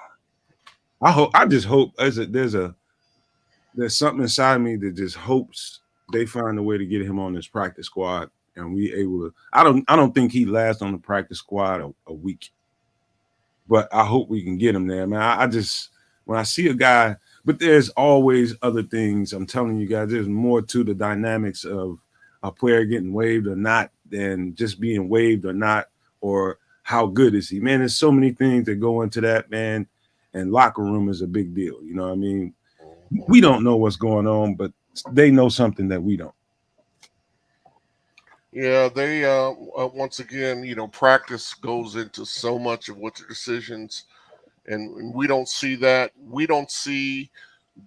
I just hope there's something inside me that just hopes they find a way to get him on this practice squad, and we able to. I don't think he lasts on the practice squad a week, but I hope we can get him there, man. I just when I see a guy, but there's always other things. I'm telling you guys, there's more to the dynamics of a player getting waived or not than just being waived or not, or how good is he, man. There's so many things that go into that, man. And locker room is a big deal. You know what I mean? We don't know what's going on, but they know something that we don't. Yeah, they once again, practice goes into so much of what the decisions, and we don't see that. We don't see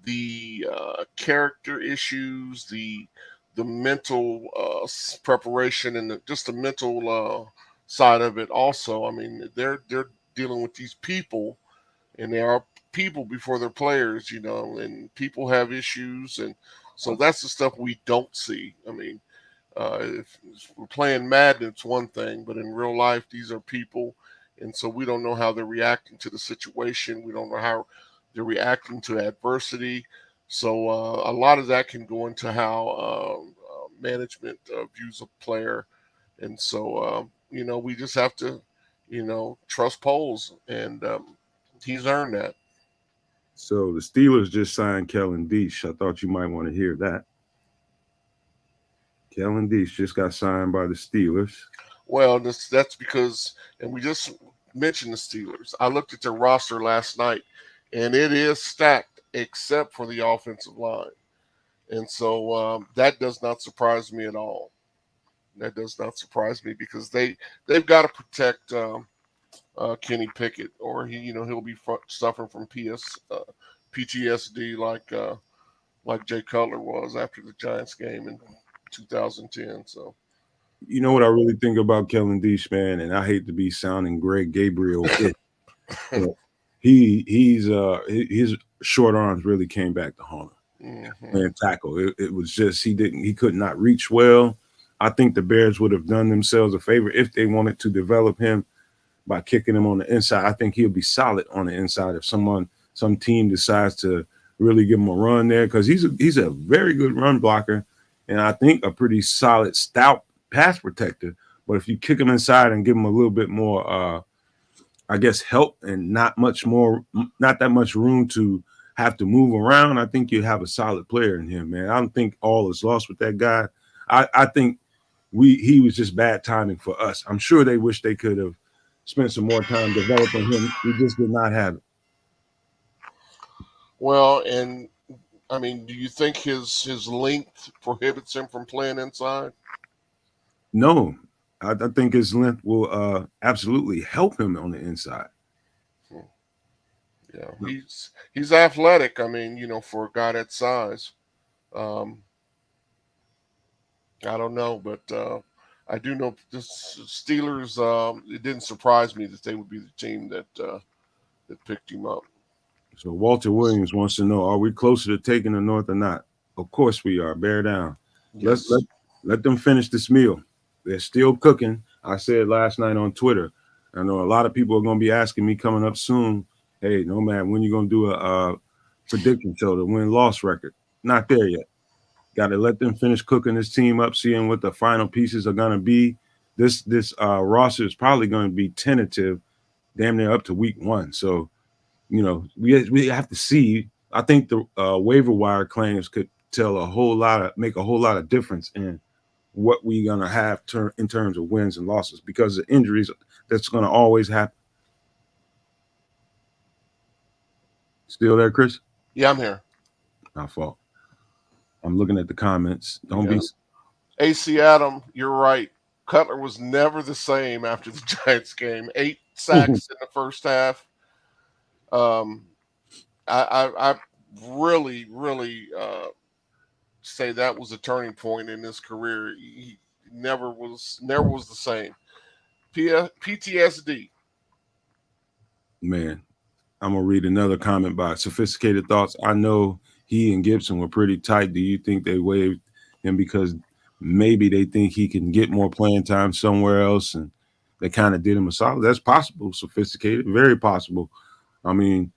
the character issues, the mental preparation, and just the mental side of it. Also, I mean, they're dealing with these people. And they are people before they're players, and people have issues. And so that's the stuff we don't see. I mean, if we're playing Madden, it's one thing, but in real life, these are people. And so we don't know how they're reacting to the situation. We don't know how they're reacting to adversity. So a lot of that can go into how management views a player. And so, we just have to, trust polls. And he's earned that. So the Steelers just signed Kellen Diesch. I thought you might want to hear that. Kellen Diesch just got signed by the Steelers. Well, that's because, and we just mentioned the Steelers. I looked at their roster last night, and it is stacked except for the offensive line. And so that does not surprise me at all. That does not surprise me because they've got to protect Kenny Pickett, or he'll be suffering from PTSD like like Jay Cutler was after the Giants game in 2010. So, You know what I really think about Kellen Deesh, man, and I hate to be sounding Greg Gabriel, but his short arms really came back to haunt him and tackle. It was just he could not reach well. I think the Bears would have done themselves a favor if they wanted to develop him by kicking him on the inside. I think he'll be solid on the inside if some team decides to really give him a run there, because he's a very good run blocker, and I think a pretty solid, stout pass protector. But if you kick him inside and give him a little bit more, I guess, help and not that much room to have to move around, I think you have a solid player in him, man. I don't think all is lost with that guy. I think he was just bad timing for us. I'm sure they wish they could have spent some more time developing him. We just did not have it. well, and I mean, do you think his length prohibits him from playing inside? No, I think his length will absolutely help him on the inside. Yeah, he's athletic. I mean, for a guy that size, I don't know, but I do know the Steelers. It didn't surprise me that they would be the team that picked him up. So Walter Williams wants to know: are we closer to taking the North or not? Of course we are. Bear down. Yes. Let them finish this meal. They're still cooking. I said last night on Twitter. I know a lot of people are going to be asking me coming up soon. Hey, Nomad, when you going to do a prediction show, the win-loss record? Not there yet. Got to let them finish cooking this team up, seeing what the final pieces are going to be. This roster is probably going to be tentative, damn near up to week 1. So, we have to see. I think the waiver wire claims could make a whole lot of difference in what we're going to have in terms of wins and losses, because of injuries that's going to always happen. Still there, Chris? Yeah, I'm here. My fault. I'm looking at the comments. Don't be. AC Adam, you're right. Cutler was never the same after the Giants game. 8 sacks in the first half. I really, really say that was a turning point in his career. He never was the same. PTSD. Man, I'm gonna read another comment by Sophisticated Thoughts. I know he and Gibson were pretty tight. Do you think they waived him because maybe they think he can get more playing time somewhere else, and they kind of did him a solid? That's possible. Sophisticated, very possible. I mean,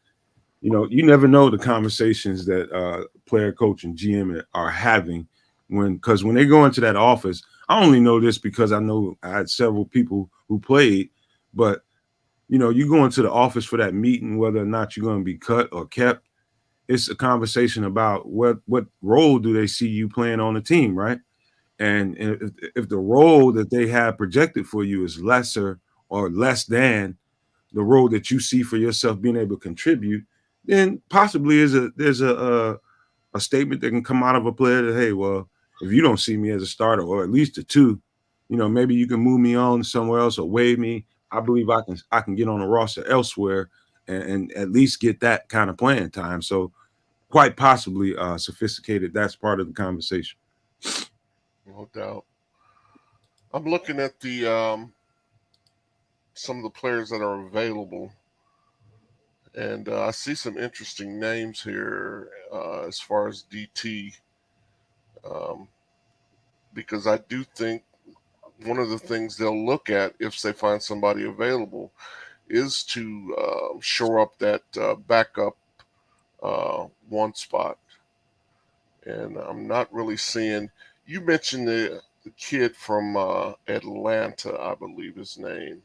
you never know the conversations that player, coach, and GM are having because when they go into that office. I only know this because I know I had several people who played, but you go into the office for that meeting, whether or not you're going to be cut or kept. It's a conversation about what role do they see you playing on the team, right? And if the role that they have projected for you is lesser or less than the role that you see for yourself being able to contribute, then possibly there's a statement that can come out of a player that, hey, well, if you don't see me as a starter or at least a 2, maybe you can move me on somewhere else or waive me. I believe I can get on a roster elsewhere and at least get that kind of playing time. So quite possibly Sophisticated, that's part of the conversation. No doubt. I'm looking at the some of the players that are available, and I see some interesting names here as far as DT, because I do think one of the things they'll look at if they find somebody available is to shore up that backup 1 spot. And I'm not really seeing. You mentioned the kid from Atlanta, I believe his name.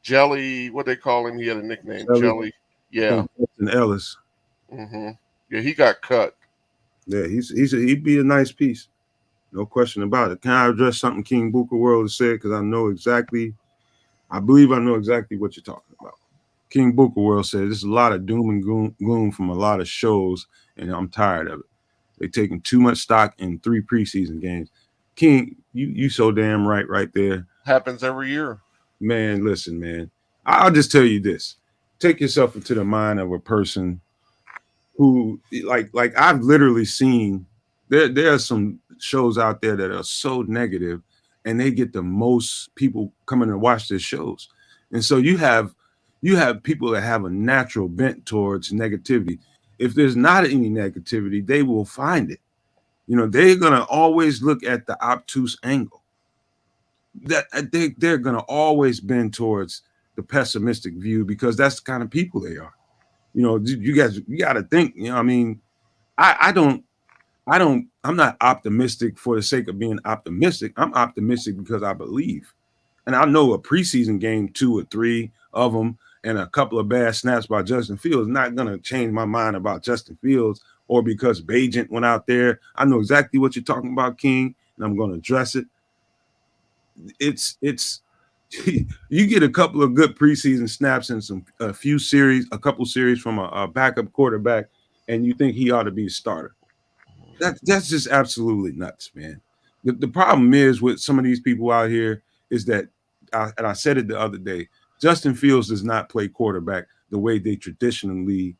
Jelly, what they call him? He had a nickname, Jelly. Yeah. And Ellis. Mm-hmm. Yeah, he got cut. Yeah, he'd be a nice piece. No question about it. Can I address something King Booker World has said? Because I believe I know exactly what you're talking about. King Booker World said there's a lot of doom and gloom from a lot of shows, and I'm tired of it. They're taking too much stock in 3 preseason games. King, you so damn right there. Happens every year. Man, listen, man. I'll just tell you this. Take yourself into the mind of a person who like I've literally seen there are some shows out there that are so negative, and they get the most people coming to watch their shows. And so you have people that have a natural bent towards negativity. If there's not any negativity, they will find it. They're gonna always look at the obtuse angle. That they're gonna always bend towards the pessimistic view because that's the kind of people they are. You guys, you got to think. I mean, I'm not optimistic for the sake of being optimistic. I'm optimistic because I believe. And I know a preseason game, 2 or 3 of them, and a couple of bad snaps by Justin Fields, not going to change my mind about Justin Fields or because Bajent went out there. I know exactly what you're talking about, King, and I'm going to address it. It's you get a couple of good preseason snaps and a couple series from a backup quarterback, and you think he ought to be a starter. That's just absolutely nuts, man. The problem is with some of these people out here is that, and I said it the other day, Justin Fields does not play quarterback the way they traditionally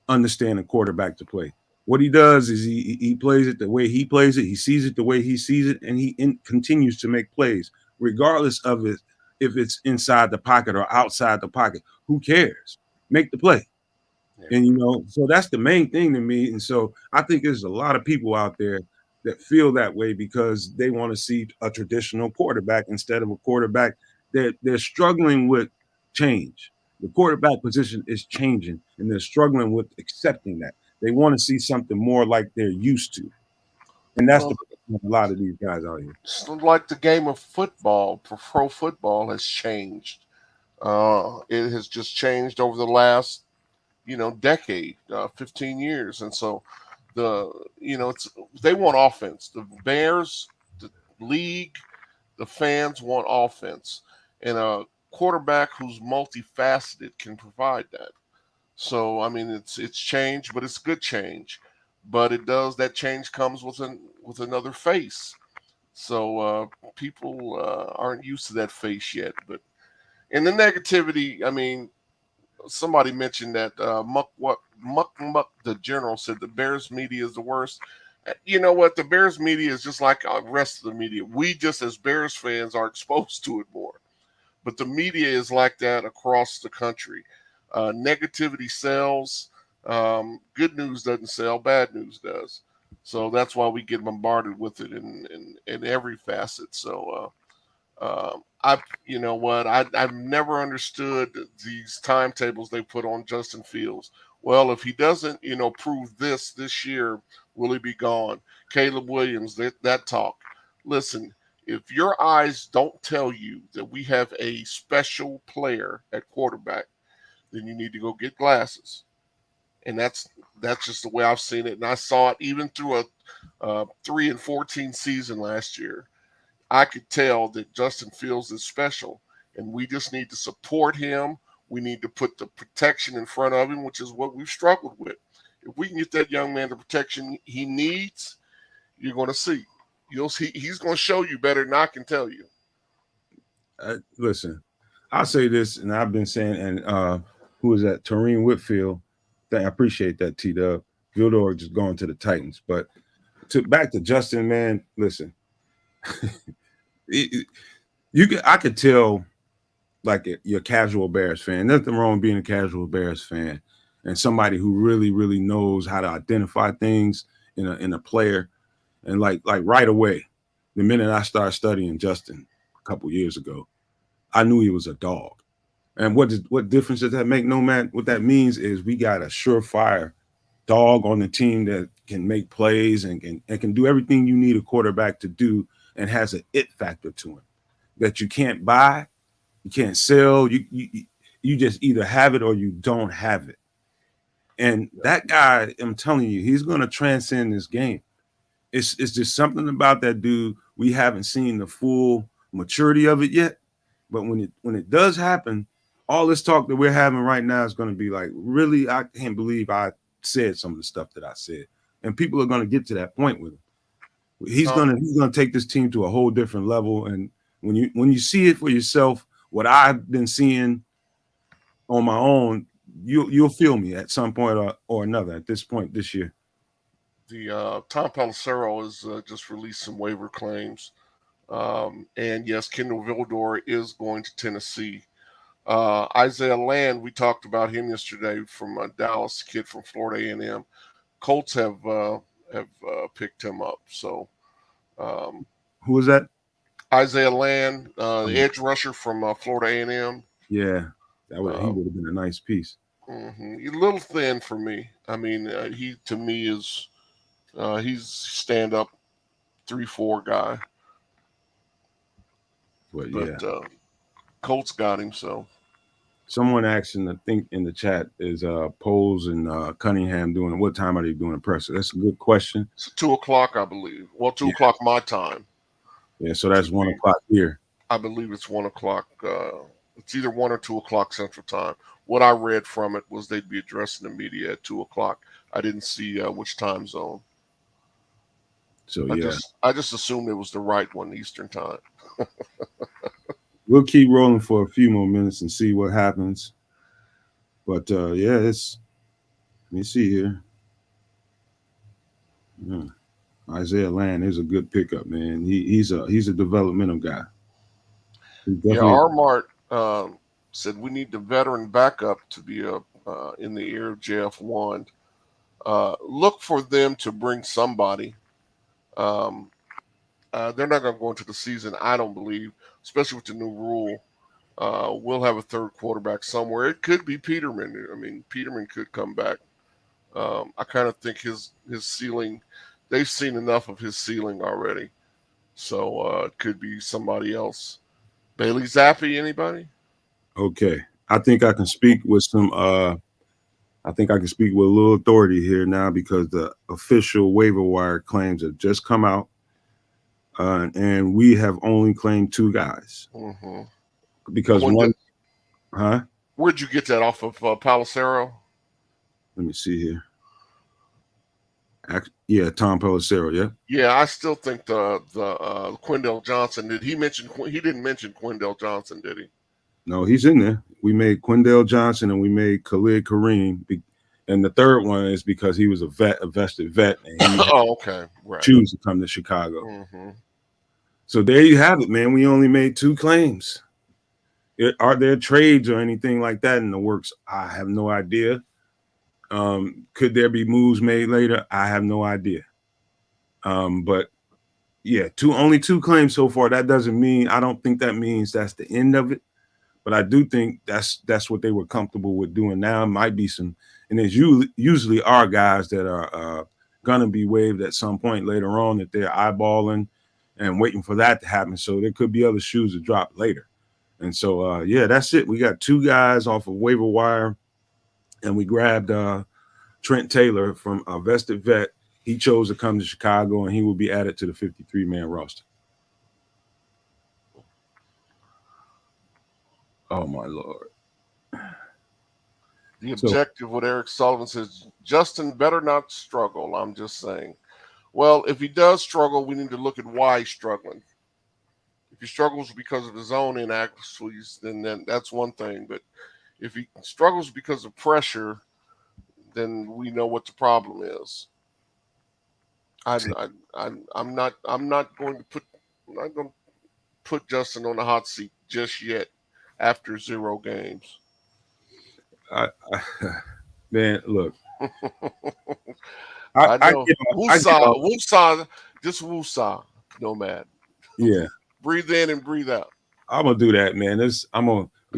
understand a quarterback to play. What he does is he plays it the way he plays it. He sees it the way he sees it, and he continues to make plays, regardless of it if it's inside the pocket or outside the pocket. Who cares? Make the play. And so that's the main thing to me. And so I think there's a lot of people out there that feel that way because they want to see a traditional quarterback instead of a quarterback that they're struggling with change. The quarterback position is changing, and they're struggling with accepting that. They want to see something more like they're used to. And that's the problem with a lot of these guys out here. It's like the game of football, pro football has changed. It has just changed over the last decade, 15 years. And so they want offense. The Bears, the league, the fans want offense. And a quarterback who's multifaceted can provide that. So, I mean, it's changed, but it's good change. But that change comes with another face. So people aren't used to that face yet. But in the negativity, I mean, somebody mentioned that Muck the general said the Bears media is the worst. You know what? The Bears media is just like the rest of the media. We just as Bears fans are exposed to it more. But the media is like that across the country. Negativity sells. Good news doesn't sell. Bad news does. So that's why we get bombarded with it in every facet. So I've never understood these timetables they put on Justin Fields. Well, if he doesn't, prove this year, will he be gone? Caleb Williams, that talk. Listen, if your eyes don't tell you that we have a special player at quarterback, then you need to go get glasses. And that's just the way I've seen it. And I saw it even through a 3-14 season last year. I could tell that Justin Fields is special, and we just need to support him. We need to put the protection in front of him, which is what we've struggled with. If we can get that young man the protection he needs, you're going to see. You'll see he's going to show you better than I can tell you. Listen, I'll say this, and I've been saying, and who is that? Tareen Whitfield. I appreciate that, T-Dub. Vildor just going to the Titans. But back to Justin, man, listen. I could tell, like, you're a casual Bears fan. Nothing wrong with being a casual Bears fan and somebody who really, really knows how to identify things in a player. And like right away, the minute I started studying Justin a couple years ago, I knew he was a dog. And what difference does that make, Nomad? What that means is we got a surefire dog on the team that can make plays and can do everything you need a quarterback to do, and has an it factor to him that you can't buy, you can't sell. You just either have it or you don't have it. And that guy, I'm telling you, he's going to transcend this game. It's just something about that dude. We haven't seen the full maturity of it yet, but when it does happen, all this talk that we're having right now is going to be like, really, I can't believe I said some of the stuff that I said. And people are going to get to that point with him. He's gonna take this team to a whole different level. And when you see it for yourself, what I've been seeing on my own, you'll feel me at some point or another at this point this year. The Tom Pelissero has just released some waiver claims. And yes, Kendall Vildor is going to Tennessee. Isaiah Land, we talked about him yesterday from Dallas, kid from Florida A&M. Colts have picked him up. So, Who was that? Isaiah Land, the edge rusher from Florida A&M. Yeah, he would have been a nice piece. He's a little thin for me. I mean, he to me is he's stand up 3-4 guy. But Colts got him. So someone asking, I think in the chat, is Poles and Cunningham doing? What time are they doing a presser? That's a good question. It's 2:00, I believe. Well, 2:00 my time. Yeah, so that's 1 o'clock here. I believe it's 1:00. It's either 1 or 2 o'clock Central Time. What I read from it was they'd be addressing the media at 2:00. I didn't see which time zone. So I just assumed it was the right one, Eastern Time. We'll keep rolling for a few more minutes and see what happens. But let me see here. Yeah. Isaiah Land is a good pickup, man. He's a developmental guy. Yeah, Armart said we need the veteran backup to be in the ear of JF Wand. Look for them to bring somebody. They're not going to go into the season, I don't believe, especially with the new rule. We'll have a third quarterback somewhere. It could be Peterman. I mean, Peterman could come back. I kind of think his ceiling, they've seen enough of his ceiling already. So it could be somebody else. Bailey Zappi, anybody? Okay. I think I can speak with some I think I can speak with a little authority here now because the official waiver wire claims have just come out. And we have only claimed 2 guys. Mm-hmm. Because where'd you get that off of Pelissero? Let me see here. Yeah, Tom Pelissero. Yeah. Yeah, I still think the Quindale Johnson. He didn't mention Quindale Johnson, did he? No, he's in there. We made Quindale Johnson and we made Khalid Kareem, and the third one is because he was a vested vet, and he right. choose to come to Chicago. Mm-hmm. So there you have it, man. We only made 2 claims. Are there trades or anything like that in the works? I have no idea. Could there be moves made later? I have no idea. But yeah, only 2 claims so far. That doesn't mean, I don't think that means that's the end of it. But I do think that's what they were comfortable with doing now. It might be some, and there's usually are guys that are gonna be waived at some point later on that they're eyeballing and waiting for that to happen. So there could be other shoes to drop later. And so that's it. We got 2 guys off of waiver wire, and we grabbed Trent Taylor from a vested vet. He chose to come to Chicago, and he will be added to the 53-man roster. Oh, my Lord. The objective, what Eric Sullivan says, Justin better not struggle. I'm just saying. Well, if he does struggle, we need to look at why he's struggling. If he struggles because of his own inaccuracies, then that's one thing. But if he struggles because of pressure, then we know what the problem is. I'm not going to put Justin on the hot seat just yet after 0 games. Man, look. I know. Woosah, just woosah, Nomad. Yeah. Breathe in and breathe out. I'm gonna do that, man. We're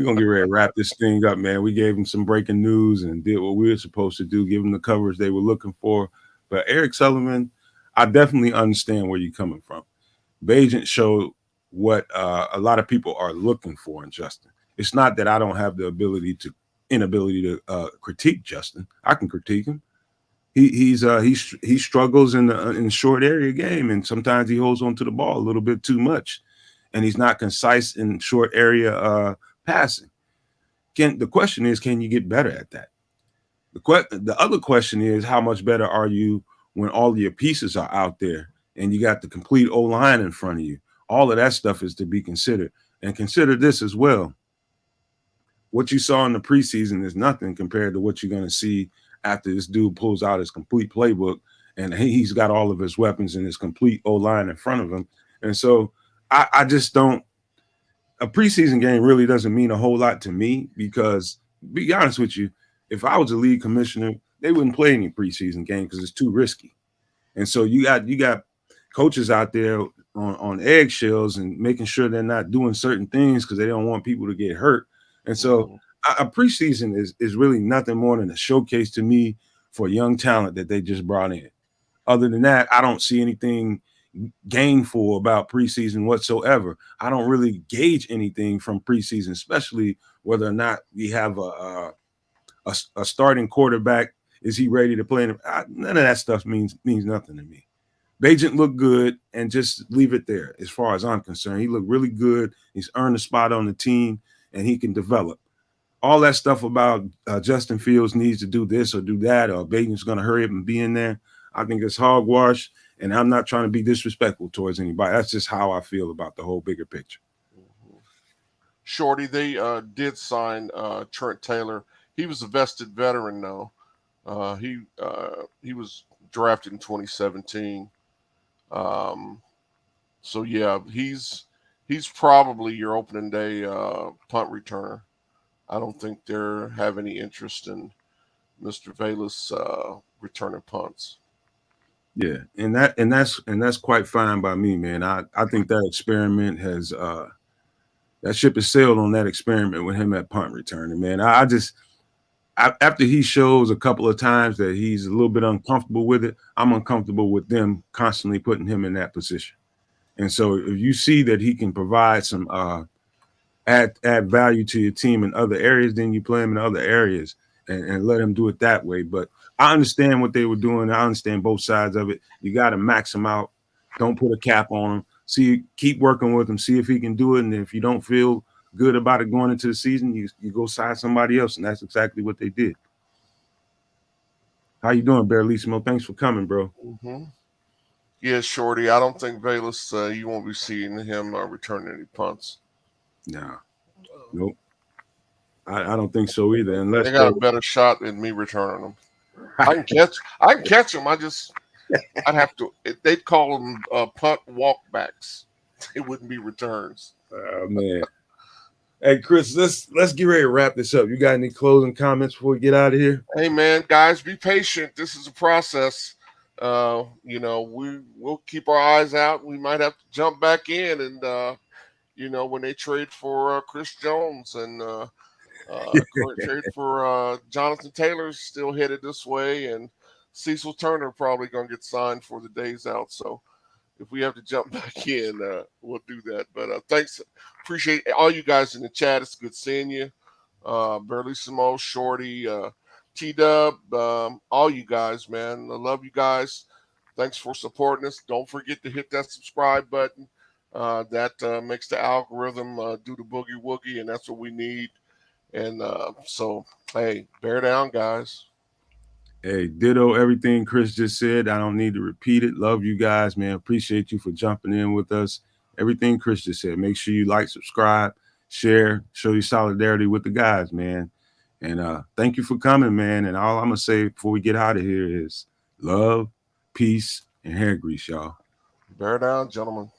gonna get ready to wrap this thing up, man. We gave them some breaking news and did what we were supposed to do, give them the coverage they were looking for. But Eric Sullivan, I definitely understand where you're coming from. Bagent showed what a lot of people are looking for in Justin. It's not that I don't have the inability to critique Justin. I can critique him. He struggles in the short area game, and sometimes he holds on to the ball a little bit too much, and he's not concise in short area passing. The question is, can you get better at that? The other question is, how much better are you when all of your pieces are out there and you got the complete O-line in front of you? All of that stuff is to be considered. And consider this as well. what you saw in the preseason is nothing compared to what you're going to see after this dude pulls out his complete playbook and he's got all of his weapons and his complete O-line in front of him. And so I just don't – a preseason game really doesn't mean a whole lot to me because, be honest with you, if I was a league commissioner, they wouldn't play any preseason game because it's too risky. And so you got coaches out there on eggshells and making sure they're not doing certain things because they don't want people to get hurt. And so a preseason is really nothing more than a showcase to me for young talent that they just brought in. Other than that, I don't see anything gainful about preseason whatsoever. I don't really gauge anything from preseason, especially whether or not we have a starting quarterback. Is he ready to play? None of that stuff means nothing to me. Bajent looked good, and just leave it there as far as I'm concerned. He looked really good. He's earned a spot on the team, and he can develop. All that stuff about Justin Fields needs to do this or do that, or Bajent's going to hurry up and be in there, I think it's hogwash, and I'm not trying to be disrespectful towards anybody. That's just how I feel about the whole bigger picture. Shorty, they did sign Trent Taylor. He was a vested veteran, though. He was drafted in 2017. So yeah, he's probably your opening day punt returner. I don't think they have any interest in Mr. Velus returning punts. Yeah, and that's quite fine by me, man. I think that experiment has that ship has sailed on that experiment with him at punt returning, man. After he shows a couple of times that he's a little bit uncomfortable with it, I'm uncomfortable with them constantly putting him in that position. And so if you see that he can provide some add value to your team in other areas, then you play him in other areas and let him do it that way. But I understand what they were doing. I understand both sides of it. You got to max him out. Don't put a cap on him. Keep working with him. See if he can do it. And if you don't feel good about it going into the season, you go sign somebody else, and that's exactly what they did. How you doing, Bearlissimo? Thanks for coming, bro. Yeah, Shorty, I don't think Velus, you won't be seeing him returning any punts. No. Nope. I don't think so either. Unless they got a better shot than me returning them. I can catch them. I'd have to. They'd call them punt walkbacks. It wouldn't be returns. Oh man. Hey Chris, let's get ready to wrap this up. You got any closing comments before we get out of here? Hey man, guys, be patient. This is a process. We'll keep our eyes out. We might have to jump back in, and when they trade for Chris Jones and trade for Jonathan Taylor's still headed this way, and Cecil Turner probably gonna get signed for the days out. So if we have to jump back in, we'll do that. But thanks. Appreciate all you guys in the chat. It's good seeing you. Bearlissimo, Shorty, T-Dub, all you guys, man. I love you guys. Thanks for supporting us. Don't forget to hit that subscribe button. That makes the algorithm do the boogie woogie, and that's what we need. And so, hey, bear down, guys. Hey, ditto everything Chris just said. I don't need to repeat it. Love you guys, man. Appreciate you for jumping in with us. Everything Chris just said. Make sure you like, subscribe, share, show your solidarity with the guys, man. And thank you for coming, man. And all I'm going to say before we get out of here is love, peace, and hair grease, y'all. Bear down, gentlemen.